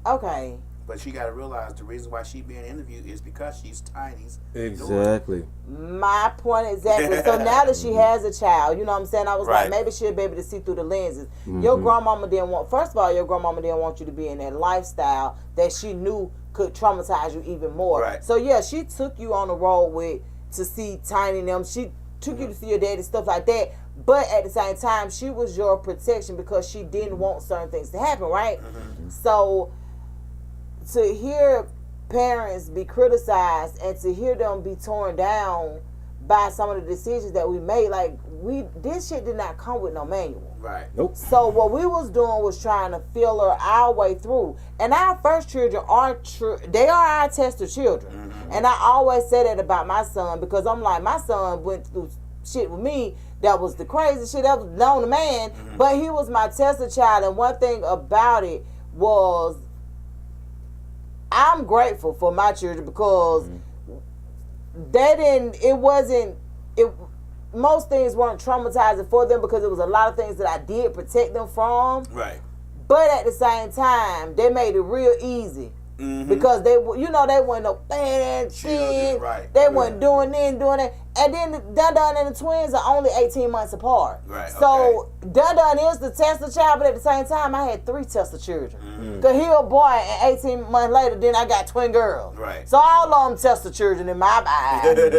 okay. But she got to realize the reason why she being interviewed is because she's Tiny's Exactly. My point exactly. So now that she has a child, you know what I'm saying? I was Right. like, maybe she'll be able to see through the lenses. Your grandmama didn't want, first of all, your grandmama didn't want you to be in that lifestyle that she knew could traumatize you even more. Right. So yeah, she took you on the road to see Tiny and them. She took you to see your daddy, stuff like that. But at the same time, she was your protection because she didn't want certain things to happen, right? So to hear parents be criticized and to hear them be torn down by some of the decisions that we made, like this shit did not come with no manual. Right. Nope. So what we was doing was trying to filler our way through. And our first children they are our tester children. And I always say that about my son because I'm like, my son went through shit with me that was the crazy shit that was known to man, but he was my tester child. And one thing about it was I'm grateful for my children because most things weren't traumatizing for them because it was a lot of things that I did protect them from. Right. But at the same time, they made it real easy. Because they wasn't no bad shit. Right. They wasn't doing this and doing that. And then Dun and the twins are only 18 months apart. Right. So Dun is the tester child, but at the same time, I had 3 tester children. Because he a boy, and 18 months later, then I got twin girls. Right. So all of them tester children in my eyes. You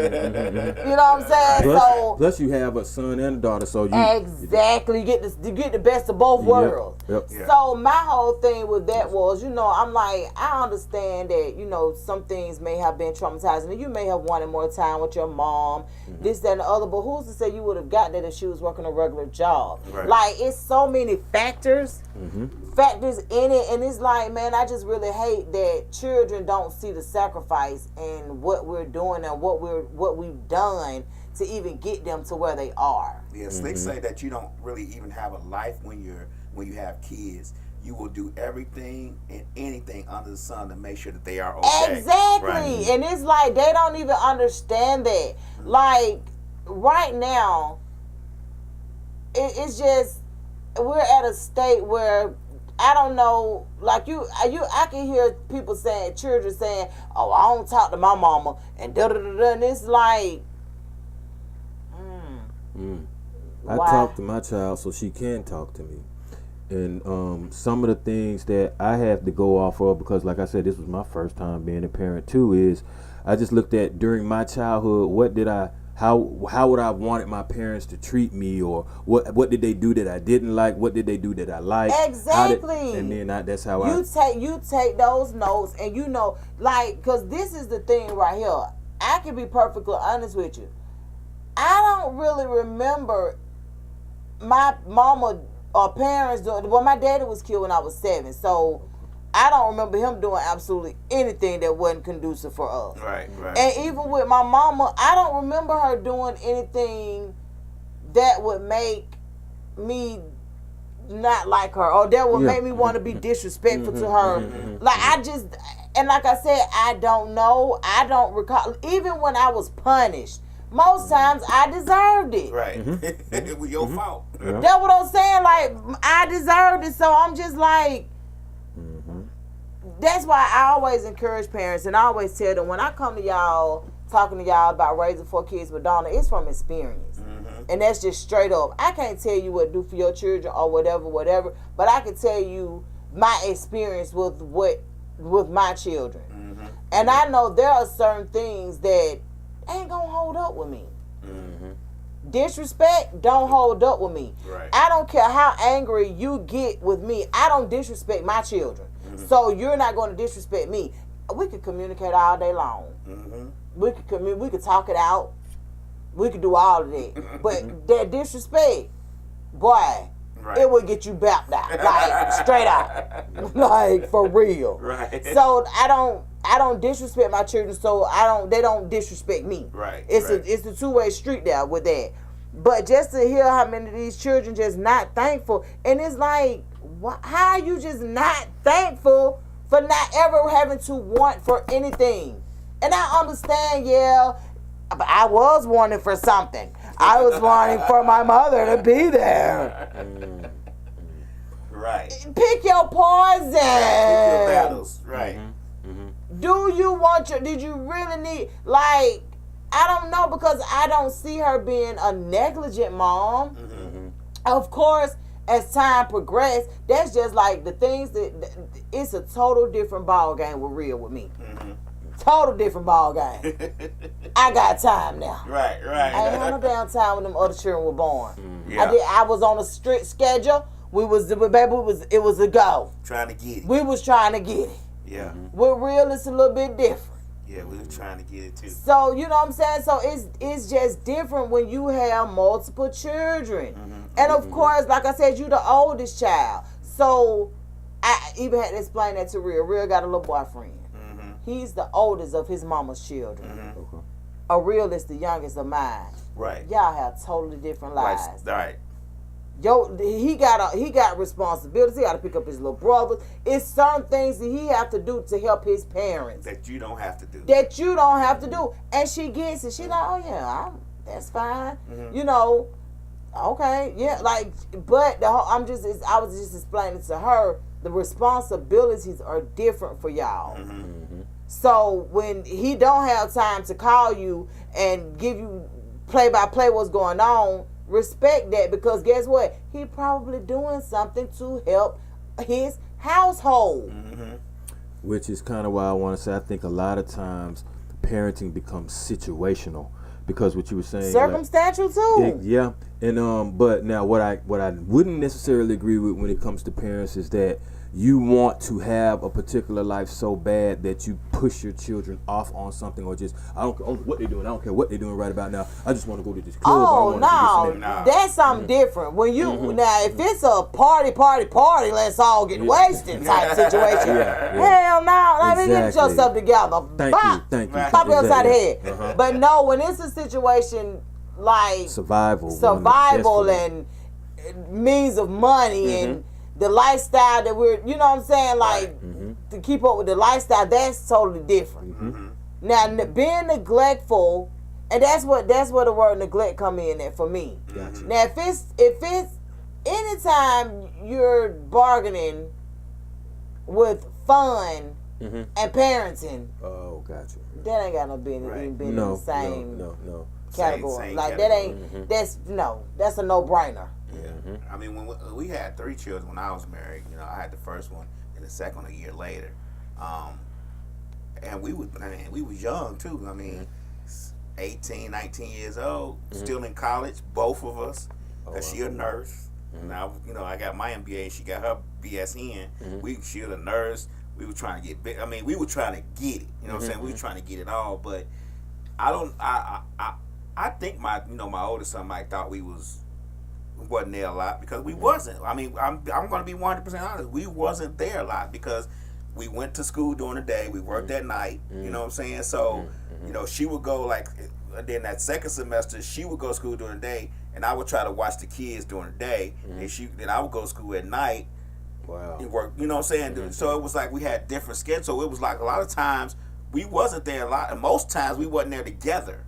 know what I'm saying? Plus you have a son and a daughter, so you Exactly. You get the best of both worlds. Yep. Yeah. So my whole thing with that was, I'm like, I understand that, some things may have been traumatizing and you may have wanted more time with your mom, this, that, and the other, but who's to say you would have gotten that if she was working a regular job? Right. Like, it's so many factors in it, and it's like, man, I just really hate that children don't see the sacrifice and what we're doing and what we've done to even get them to where they are. Yeah, Slick say that you don't really even have a life when you have kids. You will do everything and anything under the sun to make sure that they are okay. Exactly. Right. And it's like they don't even understand that. Like right now, it's just we're at a state where I don't know, like I can hear people saying, children saying, "Oh, I don't talk to my mama," and da da da da. And it's like, I talk to my child so she can talk to me. And some of the things that I have to go off of, because like I said, this was my first time being a parent too, is I just looked at during my childhood, how would I have wanted my parents to treat me, or what did they do that I didn't like, what did they do that I liked. Exactly. And then that's how you take those notes, and you know, like, because this is the thing right here. I can be perfectly honest with you. I don't really remember my mama or parents doing. Well, my daddy was killed when I was 7, so I don't remember him doing absolutely anything that wasn't conducive for us. Right. And even with my mama, I don't remember her doing anything that would make me not like her, or that would make me want to be disrespectful to her. Like like I said, I don't know. I don't recall. Even when I was punished, most times I deserved it. Right. It was your fault. Yeah. That's what I'm saying. Like, I deserved it. So I'm just like, that's why I always encourage parents, and I always tell them, when I come to y'all, talking to y'all about raising 4 kids with Donna, it's from experience. And that's just straight up. I can't tell you what to do for your children or whatever, but I can tell you my experience with my children. And I know there are certain things that ain't gonna hold up with me. Disrespect don't hold up with me. Right. I don't care how angry you get with me. I don't disrespect my children. So you're not going to disrespect me. We could communicate all day long. We could talk it out. We could do all of that. But that disrespect, boy, it would get you baptized, like straight out, like for real. Right. So I don't disrespect my children, so they don't disrespect me. Right. It's a two-way street there with that. But just to hear how many of these children just not thankful, and it's like, how are you just not thankful for not ever having to want for anything? And I understand, but I was wanting for something. I was wanting for my mother to be there. Right. Pick your poison. Pick your battles. Right. Did you really need, like, I don't know, because I don't see her being a negligent mom. Of course, as time progressed, that's just like the things that it's a total different ball game with real with me. Total different ball game. I got time now. Right. I ain't had no damn time when them other children were born. Yeah. I was on a strict schedule. It was a go. Trying to get it. We was trying to get it. Yeah. With real, it's a little bit different. Yeah, we were trying to get it too. So, you know what I'm saying? So it's just different when you have multiple children. And of course, like I said, you the oldest child. So I even had to explain that to Real. Real got a little boyfriend. He's the oldest of his mama's children. A Real is the youngest of mine. Right. Y'all have totally different lives. Right. He got responsibilities. He got to pick up his little brothers. It's certain things that he have to do to help his parents. That you don't have to do. And she gets it. She like, oh yeah, that's fine. You know, okay, yeah. Like, but I was just explaining to her the responsibilities are different for y'all. So when he don't have time to call you and give you play by play what's going on, respect that, because guess what? He probably doing something to help his household. Which is kind of why I want to say I think a lot of times parenting becomes situational, because what you were saying, circumstantial too. Yeah, and but now what I wouldn't necessarily agree with when it comes to parents is that you want to have a particular life so bad that you push your children off on something, or just I don't care what they're doing. I don't care what they're doing right about now. I just want to go to this club. Oh no, that's something different. When you now, if it's a party, let's all get wasted type situation. Hell no, let me get yourself together. Thank you. Pop you upside the head. But no, when it's a situation like survival and means of money and the lifestyle that we're, you know what I'm saying, like to keep up with the lifestyle, that's totally different. Now being neglectful, and that's where the word neglect come in at for me. Gotcha. Now if it's anytime you're bargaining with fun and parenting, oh, gotcha. that ain't got no business even being in the same no. category. Same like category. that ain't that's a no-brainer. Yeah. I mean, when we had 3 children when I was married, you know, I had the first one and the second one a year later. And we was young too. I mean, 18, 19 years old, still in college, both of us. Cause she a nurse. Now, you know, I got my MBA, she got her BSN. She was a nurse. We were trying to get big. I mean, we were trying to get it. You know what I'm saying? We were trying to get it all, but I think my oldest son Mike thought we wasn't there a lot because we wasn't. I mean, I'm going to be 100% honest. We wasn't there a lot because we went to school during the day. We worked at night. You know what I'm saying? So, you know, she would go then that second semester, she would go to school during the day, and I would try to watch the kids during the day, and then I would go to school at night. Wow. And work. You know what I'm saying? So it was like we had different schedules. So it was like a lot of times we wasn't there a lot, and most times we wasn't there together.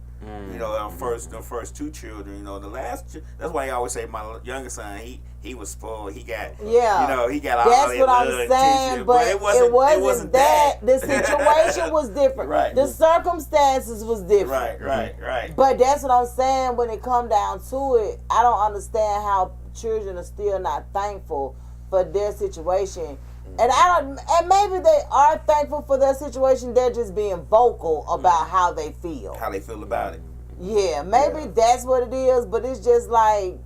You know, the first 2 children. You know, the last. That's why I always say my youngest son. He was spoiled. He got. You know, he got all that's that what love I'm and saying, attention, but it wasn't that. The situation was different. Right. The circumstances was different. Right. But that's what I'm saying. When it come down to it, I don't understand how children are still not thankful for their situation. And maybe they are thankful for their situation. They're just being vocal about how they feel. How they feel about it. Yeah, maybe that's what it is. But it's just like,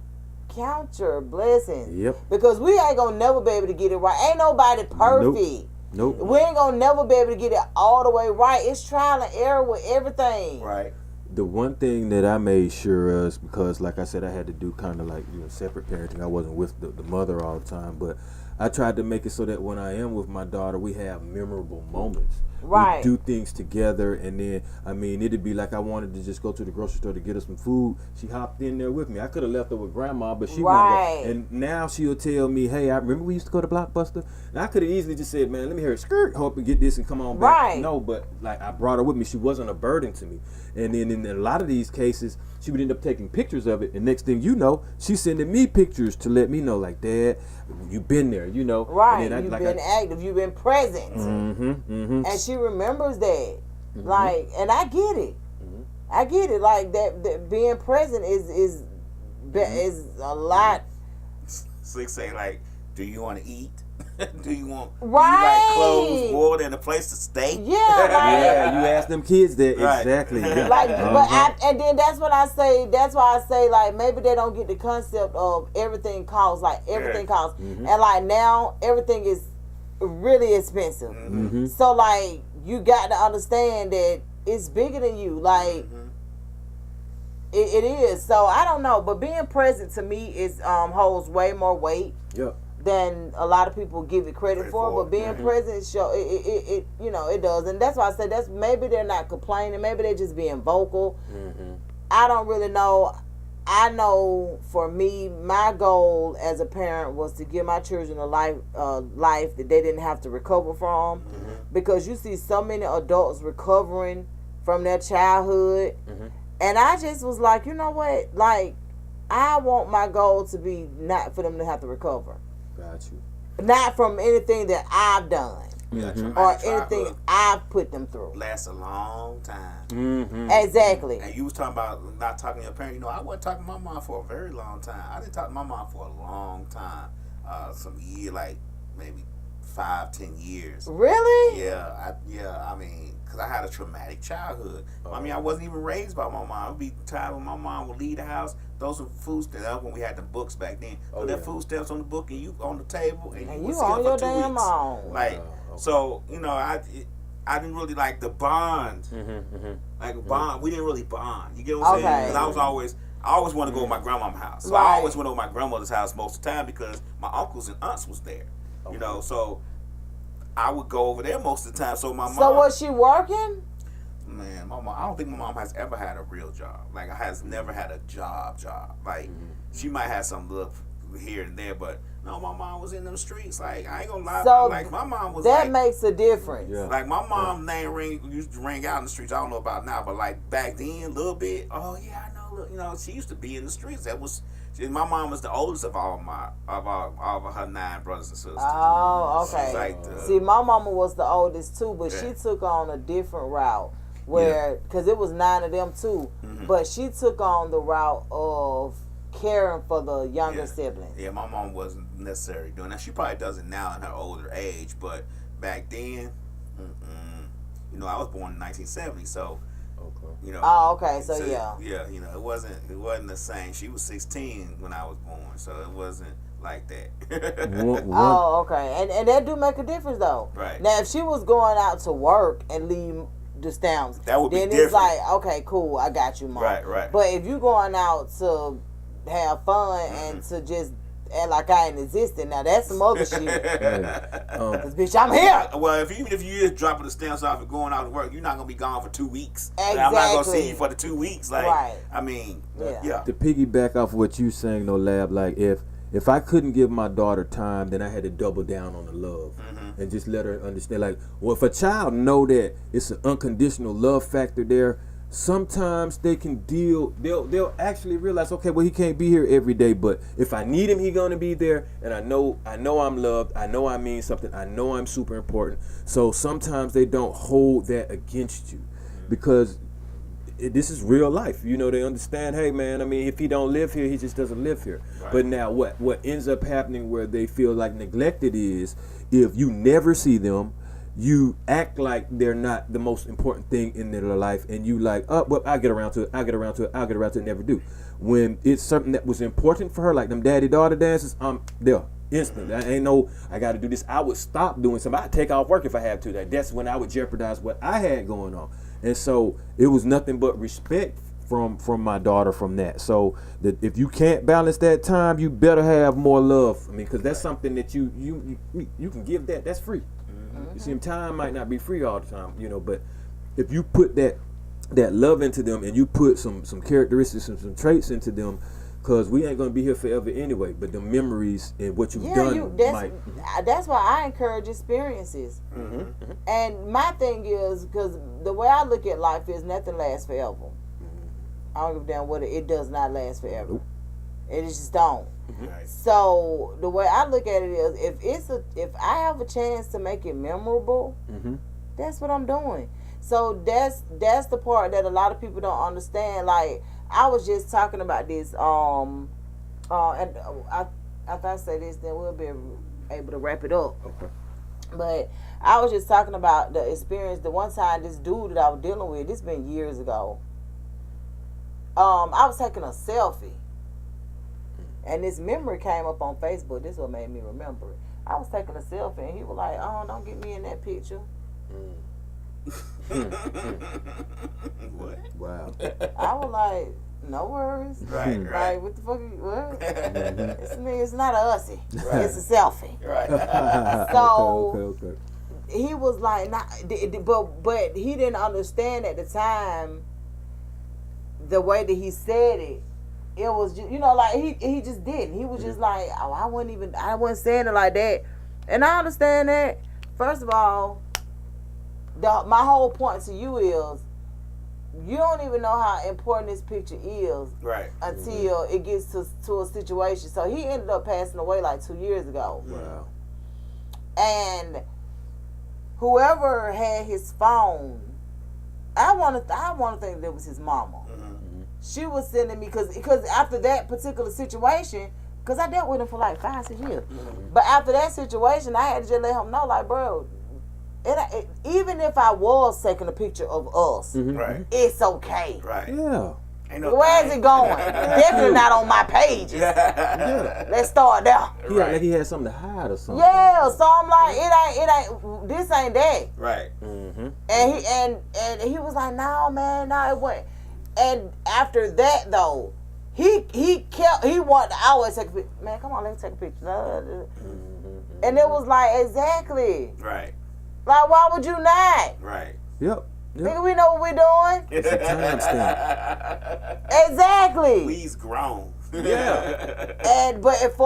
count your blessings. Yep. Because we ain't gonna never be able to get it right. Ain't nobody perfect. Nope. We ain't gonna never be able to get it all the way right. It's trial and error with everything. Right. The one thing that I made sure is, because like I said, I had to do kind of like, you know, separate parenting. I wasn't with the mother all the time, but I tried to make it so that when I am with my daughter, we have memorable moments. Right. We do things together, and then, I mean, it'd be like I wanted to just go to the grocery store to get her some food. She hopped in there with me. I could have left her with grandma, but she wanted to go. And now she'll tell me, hey, I remember we used to go to Blockbuster? And I could have easily just said, man, let me hear it skirt, hope and get this and come on back. Right. No, but like I brought her with me. She wasn't a burden to me. And then in a lot of these cases, she would end up taking pictures of it, and next thing you know, she's sending me pictures to let me know, like, Dad, you've been there, you know. Right, you've been active, you've been present. And she remembers that. Like, and I get it. I get it. Like, that being present is a lot. Slick say, like, do you want to eat? Do you want right. clothes, water, and a place to stay? Yeah, like, yeah, you ask them kids that. Right. Exactly. Yeah. Like, and then that's what I say. That's why I say, like, maybe they don't get the concept of everything costs. Like, everything costs, and like now everything is really expensive. So like, you got to understand that it's bigger than you. Like, it is. So I don't know, but being present to me is holds way more weight. Yep. Than a lot of people give it credit for, but being present show it you know, it does. And that's why I said that's maybe they're not complaining, maybe they're just being vocal. I don't really know. I know for me, my goal as a parent was to give my children a life that they didn't have to recover from, because you see so many adults recovering from their childhood, and I just was like, you know what, like, I want my goal to be not for them to have to recover. Got you. Not from anything that I've done or anything I've put them through. Lasts a long time. Exactly. And you was talking about not talking to your parents. You know, I wasn't talking to my mom for a very long time. I didn't talk to my mom for a long time. Some year, like maybe 5-10 years. Really? Yeah. I mean, because I had a traumatic childhood. I mean, I wasn't even raised by my mom. It would be time when my mom would leave the house, throw some food stamps when we had the books back then. So that food stamps on the book and you on the table and you on your for 2 damn weeks. own. Like, so, you know, I didn't really like the bond. Like bond, we didn't really bond. You get what I'm saying? Because I always wanted to go to my grandma's house. So I always went over to my grandmother's house most of the time because my uncles and aunts was there. You know, so I would go over there most of the time. So my mom. So was she working? Man, my mom. I don't think my mom has ever had a real job. Like, has never had a job. Like, she might have some look here and there, but no, my mom was in them streets. Like, I ain't gonna lie. So like, my mom was. That like, makes a difference. Yeah. Like, my mom name used to ring out in the streets. I don't know about now, but like back then, a little bit. Oh yeah, I know. Look, you know, she used to be in the streets. My mom was the oldest of all of her 9 brothers and sisters. Oh, okay. She's like See, my mama was the oldest too, but she took on a different route where, because it was 9 of them too, but she took on the route of caring for the younger siblings. Yeah, my mom wasn't necessarily doing that. She probably does it now in her older age, but back then, you know, I was born in 1970, so. You know, oh, okay, so yeah, you know, it wasn't the same. She was 16 when I was born, so it wasn't like that. Oh, okay, and that do make a difference though. Right. Now, if she was going out to work and leave the stamps, that would be then different. It's like, okay, cool, I got you, Mom. Right. But if you going out to have fun and to just act like I ain't existing, now that's some other shit. Cause bitch, I'm here. Well, even if you just dropping the stamps off and going out to work, you're not gonna be gone for 2 weeks. Exactly. I'm not gonna see you for the 2 weeks. Like, right. I mean, To piggyback off what you saying, though, Lab, like if I couldn't give my daughter time, then I had to double down on the love and just let her understand. Like, well, if a child know that it's an unconditional love factor there, sometimes they can deal. They'll actually realize, okay, well, he can't be here every day, but if I need him, he gonna be there, and I know I'm loved. I know I mean something. I know I'm super important. So sometimes they don't hold that against you, because this is real life. You know, they understand, hey man, I mean, if he don't live here, he just doesn't live here. Right. But now what ends up happening where they feel like neglected is if you never see them, you act like they're not the most important thing in their life, and you like, oh, well, I'll get around to it, never do. When it's something that was important for her, like them daddy-daughter dances, there. Instantly. I ain't no, I got to do this. I would stop doing something. I'd take off work if I had to. That's when I would jeopardize what I had going on. And so it was nothing but respect from my daughter from that. So that if you can't balance that time, you better have more love. I mean, because that's something that you can give that. That's free. You see, time might not be free all the time, you know, but if you put that love into them and you put some characteristics and some traits into them, because we ain't going to be here forever anyway, but the memories and what you've done that's why I encourage experiences. And my thing is, because the way I look at life is nothing lasts forever. I don't give a damn what it does not last forever. It just don't. Right. So the way I look at it is, if I have a chance to make it memorable, that's what I'm doing. So that's the part that a lot of people don't understand. Like, I was just talking about this, and after I say this, then we'll be able to wrap it up. Okay. But I was just talking about the experience. The one time, this dude that I was dealing with, this been years ago. I was taking a selfie, and this memory came up on Facebook. This is what made me remember it. I was taking a selfie, and he was like, "Oh, don't get me in that picture." What? Wow. I was like, no worries. Right. Like, what the fuck? What? It's not a ussy. Right. It's a selfie. Right. So okay. He was like, but he didn't understand at the time the way that he said it. It was just, like he just didn't. He was just like, oh, I wasn't saying it like that. And I understand that. First of all, my whole point to you is, you don't even know how important this picture is, right, until it gets to a situation. So he ended up passing away like 2 years ago. Wow. And whoever had his phone, I want to think that it was his mama. She was sending me, because after that particular situation, because I dealt with him for like 5-6 years. But after that situation, I had to just let him know, like, bro, even if I was taking a picture of us, right, it's okay. Right. Yeah. Where's it going? Definitely not on my pages. Yeah. Let's start there. He like he had something to hide or something. Yeah, so I'm like, it ain't this ain't that. Right. And he was like, no man, no, it wasn't. And after that though, he wanted to always take a picture. Man, come on, let me take a picture. And it was like, exactly. Right. Like, why would you not? Right. Yep. Nigga, we know what we're doing. It's a timestamp. Exactly. We's grown. Yeah. But at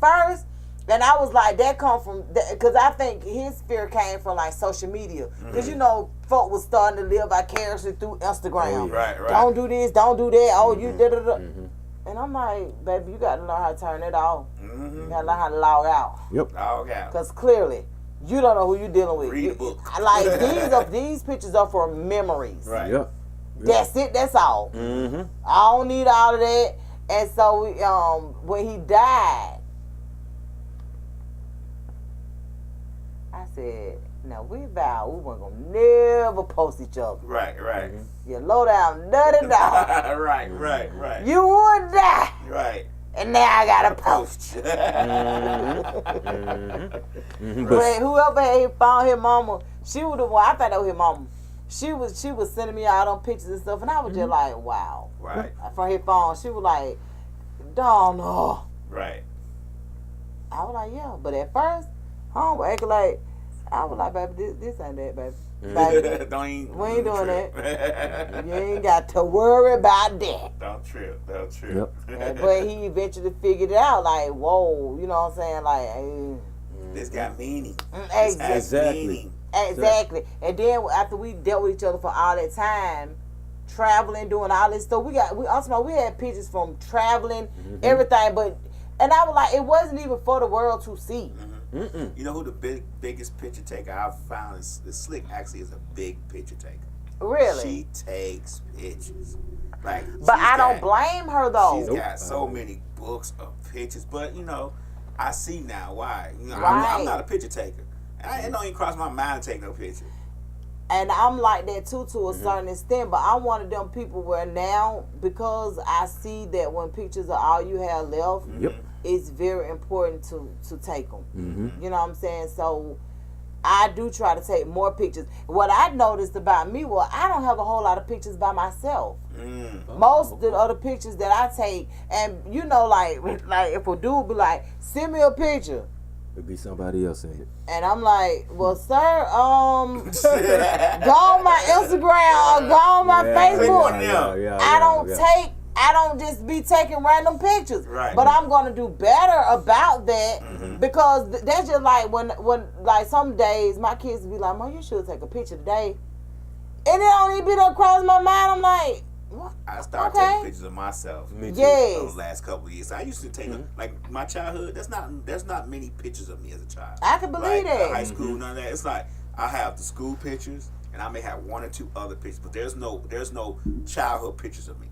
first, and I was like, that come from, because I think his fear came from like social media. Because you know, folk was starting to live vicariously through Instagram. Right. Don't do this, don't do that. Oh, you da da da. And I'm like, baby, you got to learn how to turn it off. You got to learn how to log out. Yep. Log out. Because clearly, you don't know who you're dealing with. Read a book. Like, these pictures are for memories. Right. Yep. That's it. That's all. I don't need all of that. And so, when he died, I said, now we vowed we weren't going to never post each other. Right. You low down, nutty dog. Right. You would die. Right. And now I got to post you. But whoever had found his mama, she was the one, I thought that was his mama. She was sending me all them pictures and stuff, and I was just like, wow. Right. From his phone, she was like, Donna. Right. I was like, yeah. But at first, homeboy acting like, I was like, baby, this ain't that, baby. Baby, we ain't doing that. You ain't got to worry about that. Don't trip. Yep. But he eventually figured it out, like, whoa, you know what I'm saying? Like, hey. This got meaning. Exactly. Exactly. And then after we dealt with each other for all that time, traveling, doing all this stuff, we had pictures from traveling, everything, and I was like, it wasn't even for the world to see. You know who the biggest picture taker I've found is Slick actually is a big picture taker. Really? She takes pictures. But I don't blame her though. She's got so many books of pictures. But you know, I see now why. You know, Right. I'm not a picture taker. It don't even cross my mind to take no picture. And I'm like that too to a certain extent, but I'm one of them people where now, because I see that when pictures are all you have left, it's very important to take them. You know what I'm saying? So I do try to take more pictures. What I noticed about me, well, I don't have a whole lot of pictures by myself. Most of the other pictures that I take, and you know, like if a dude be like, send me a picture. It'd be somebody else in it. And I'm like, well, sir, go on my Instagram or go on my Facebook. I don't just be taking random pictures. Right. But I'm gonna do better about that because that's just like when like some days my kids be like, Mom, you should take a picture today. And it don't even be done cross my mind. I'm like, what? I started taking pictures of myself. Me too. Yes. Those last couple of years, I used to take like my childhood. There's not many pictures of me as a child. I can believe like, that. High school, none of that. It's like I have the school pictures, and I may have one or two other pictures, but there's no childhood pictures of me.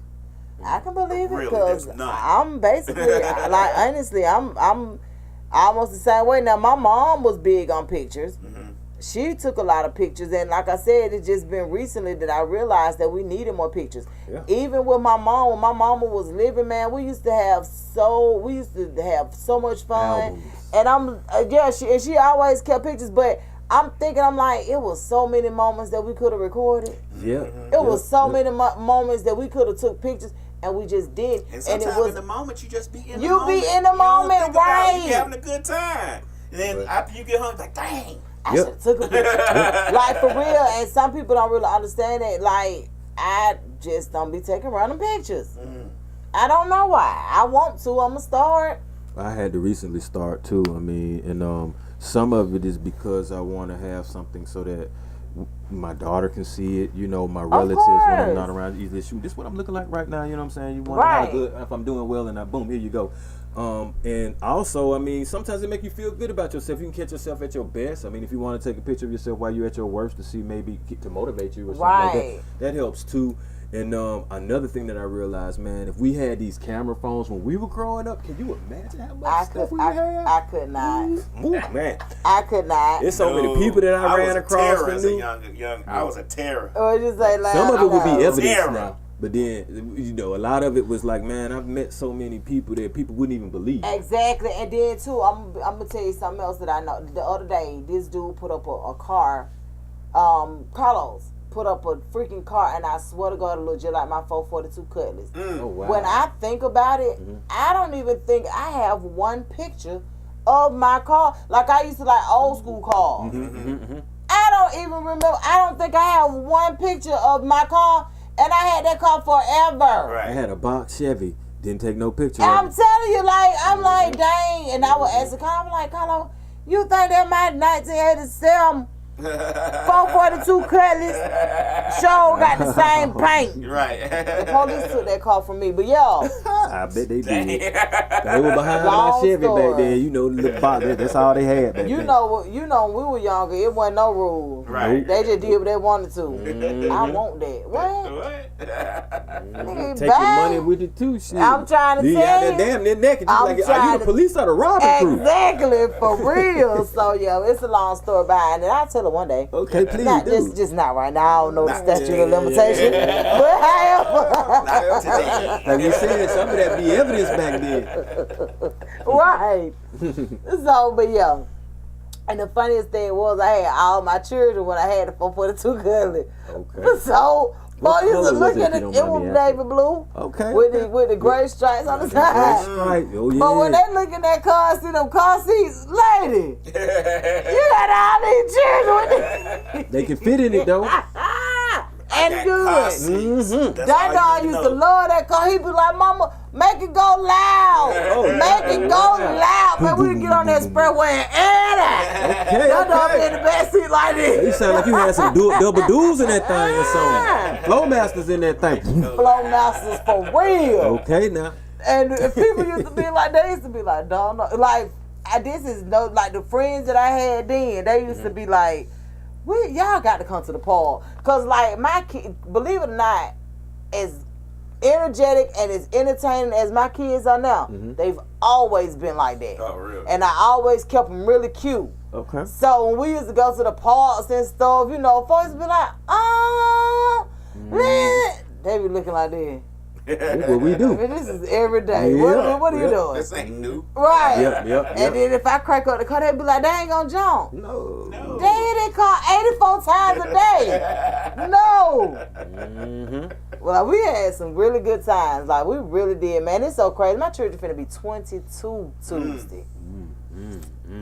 I can believe it Really, because there's none. I'm basically like honestly, I'm almost the same way. Now my mom was big on pictures. She took a lot of pictures, and like I said, it's just been recently that I realized that we needed more pictures. Yeah. Even with my mom, when my mama was living, man, we used to have so much fun. Albums. And she always kept pictures, but I'm like, it was so many moments that we could have recorded. Yeah. It was so many moments that we could have took pictures, and we just did. And sometimes in the moment, you just be in the You moment. be in the You don't moment, think about it. right. You having a good time. And then after you get home, it's like, dang. I should have took a picture. Like, for real. And some people don't really understand it. Like, I just don't be taking random pictures. I don't know why. I want to. I'm going to start. I had to recently start too. I mean, and some of it is because I want to have something so that my daughter can see it. You know, my relatives when I'm not around, easily shoot. This is what I'm looking like right now. You know what I'm saying? You want to have a good. If I'm doing well, and boom, here you go. And also, I mean, sometimes it make you feel good about yourself. You can catch yourself at your best. I mean, if you want to take a picture of yourself while you're at your worst to see maybe to motivate you or something like that helps too. And another thing that I realized, man, if we had these camera phones when we were growing up, can you imagine how much stuff we would have? I could not. Ooh, man. I could not. There's so many people that I ran across. As a young, I was a terror. Or just like some of it would be evidence terror. now. But then, you know, a lot of it was like, man, I've met so many people that people wouldn't even believe. Exactly. And then, too, I'm going to tell you something else that I know. The other day, this dude put up a car. Carlos put up a freaking car, and I swear to God, it looked just like my 442 Cutlass. Oh, wow. When I think about it, I don't even think I have one picture of my car. Like I used to like old school cars. I don't even remember. I don't think I have one picture of my car, and I had that car forever. I had a box Chevy. Didn't take no picture. I'm telling you, like, I'm like, dang. And I would ask the car, I'm like, Carlo, you think that my 1987 442 Cutlass show got the same paint? Right. The police took that car from me, but yo, I bet they did. They were behind my Long Chevy story. back then. You know, the little box. That's all they had back you then. know, when we were younger, it wasn't no rules. Right. They just did what they wanted to. I want that. What? What? Nigga, Take bye. your money with you too, shit. I'm trying to you tell out there you. damn near naked. You I'm like, are trying you the to- police or the robbing crew? Exactly, for real. So, yo, it's a long story behind it. I'll tell her one day. Okay, please Not do. just not right now. I don't know the Not statute today. of limitation. But however, Not today. Like you said, some of that be evidence back then. right. So, but yeah. And the funniest thing was I had all my children when I had the 442 Cutlass. Okay. So, boy, What used to color look was it, at if it. you It don't was mind me asking? navy blue. Okay. With the gray stripes on the That's side. right. Oh yeah. But when they look in that car, see them car seats, lady, you got all these children. They can fit in it though. And That good. car seat. That's That all dog you used know. to love that car. He'd be like, Mama, make it go loud. Make it go loud. Man, we'd get on that expressway and air that. Okay, That dog be okay. in the back seat like You this. sound like you had some double duels in that thing or something. Flowmasters in that thing. Flow masters for real. Okay now. And if people used to be like, they used to be like, don't know. Like, this is no, like the friends that I had then, they used to be like, y'all got to come to the park. Because, like, my kid, believe it or not, as energetic and as entertaining as my kids are now, they've always been like that. Oh, really? And I always kept them really cute. Okay. So when we used to go to the parks and stuff, you know, folks would be like, oh, they be looking like this. That's what we do. Man, this is every day. Yeah, What are you yeah. doing? This ain't new. Right. Yep. And then if I crack up the car, they be like, they ain't gonna jump. No. They hit that car 84 times a day. No. Well, we had some really good times. Like, we really did, man. It's so crazy. My children finna be 22 Tuesday.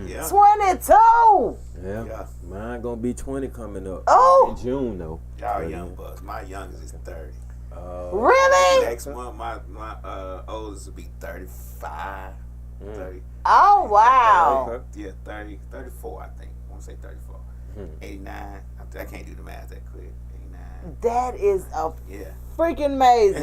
Yeah. 22! Yeah. Yeah. Mine gonna be 20 coming up. Oh. In June though. Y'all young bucks. My youngest is 30. Really? Next month, my oldest will be 35. 30. Oh, wow. Okay. Yeah, 30, 34, I think. I want to say 34. 89. I can't do the math that quick. 89. That is a Yeah. freaking amazing.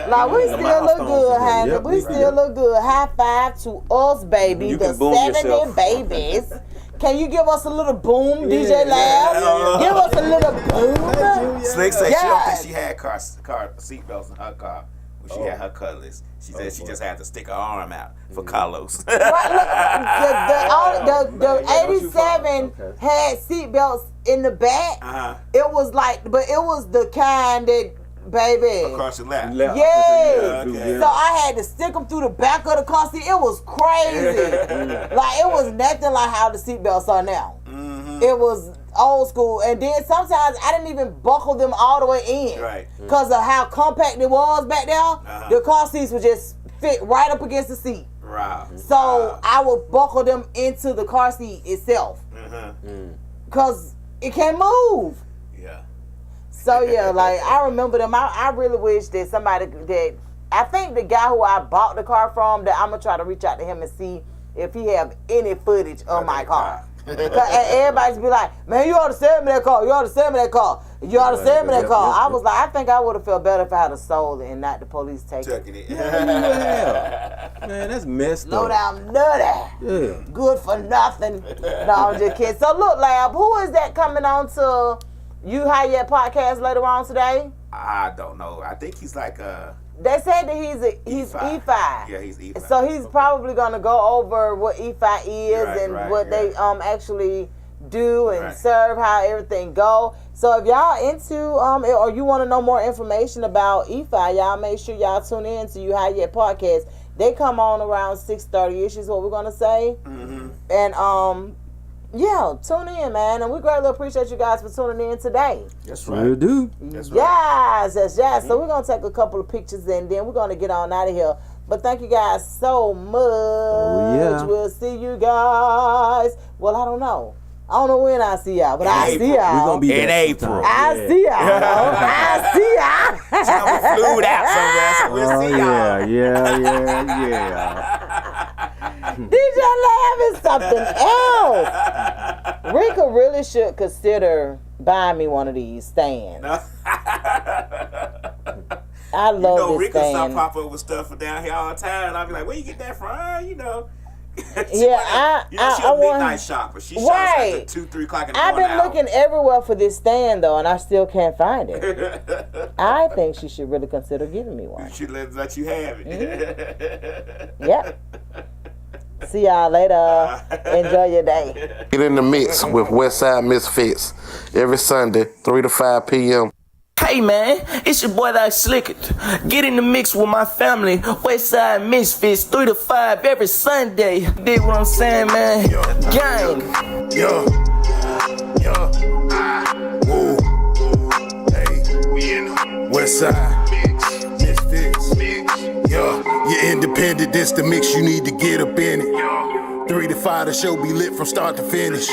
Like, we still look milestones good, again. honey. Yep, We right. still look good. High five to us, baby. You The can boom 70 yourself. babies. Can you give us a little boom, DJ Lab? Yeah. Give us a little boom. Slick said she don't Yes. think she had car seatbelts in her car when she had her Cutlass. She said she just had to stick her arm out for Carlos. Right, look, the 87 Okay. had seatbelts in the back. Uh-huh. It was like, but it was the kind that, baby. Across your lap. Left. Yes. Okay. So I had to stick them through the back of the car seat. It was crazy. Like, it was nothing like how the seatbelts are now. It was old school. And then sometimes I didn't even buckle them all the way in. Right. Because of how compact it was back there. The car seats would just fit right up against the seat. Wow. So I would buckle them into the car seat itself. Because it can't move. Yeah. So yeah, like, I remember them. I really wish that somebody that, I think the guy who I bought the car from, that I'm gonna try to reach out to him and see if he have any footage of my car. And everybody's be like, man, you ought to sell me that car. You ought to sell me that car. You ought to sell me that car. I was like, I think I would have felt better if I had a sold it and not the police take it. Tucking it. Man, that's messed Low up. down nutty. Yeah. Good for nothing. No, I'm just kidding. So look, Lab, who is that coming on to You High Yet podcast later on today? I don't know. I think he's like They said that he's E5. E5. Yeah, he's E5. So he's probably gonna go over what E5 is Right, and right, what they yeah. actually do and Right. serve, how everything go. So if y'all into or you want to know more information about E5, y'all make sure y'all tune in to You High Yet podcast. They come on around 6:30ish is what we're gonna say. And yeah, tune in, man. And we greatly appreciate you guys for tuning in today. That's We'll do. That's right. Yes. So we're gonna take a couple of pictures and then we're gonna get on out of here. But thank you guys so much. yeah. We'll see you guys. Well, I don't know. I don't know when I see y'all, but I see y'all. We're gonna be in back April. I see y'all. I see y'all. I'm flued out somewhere, so we'll see y'all. Yeah. DJ Lab is something else. Rika really should consider buying me one of these stands. I love this Rika stand. pop up with stuff from down here all the time, and I'll be like, where you get that from? she a midnight shopper. She shops right. at 2-3 o'clock in the I've morning. been looking everywhere for this stand though, and I still can't find it. I think she should really consider giving me one. She let you have it. Yep. See y'all later. Enjoy your day. Get in the mix with Westside Misfits every Sunday, 3 to 5 p.m. Hey man, it's your boy that Slick It. Get in the mix with my family, Westside Misfits, 3 to 5 every Sunday. Dig what I'm saying, man? Gang. Yo. Woo. Hey. Westside Misfits. Yo. You're independent, this the mix, you need to get up in it. 3 to 5, the show be lit from start to finish.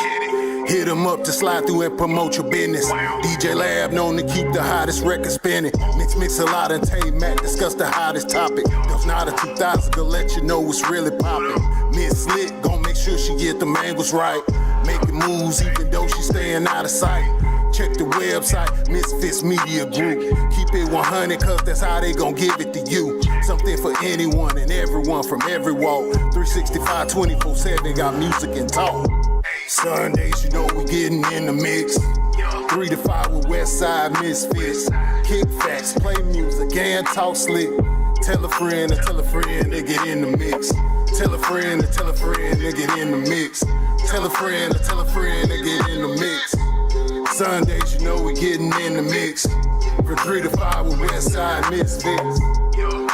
Hit them up to slide through and promote your business. DJ Lab known to keep the hottest record spinning. Mix a lot and Tay Mac discuss the hottest topic. There's not a 2000 to let you know what's really poppin'. Miss Slick gon' make sure she get the angles right. Making moves even though she staying out of sight. Check the website, Misfits Media Group. Keep it 100 cause that's how they gon' give it to you. Something for anyone and everyone from every walk. 365, 24/7, got music and talk. Sundays, you know we getting in the mix. 3 to 5 with Westside Misfits. Kick facts, play music, and talk slick. Tell a friend to tell a friend to get in the mix. Tell a friend to tell a friend to get in the mix. Tell a friend to tell a friend to get in the mix. Sundays, you know we getting in the mix. From 3 to 5 with Westside Misfits.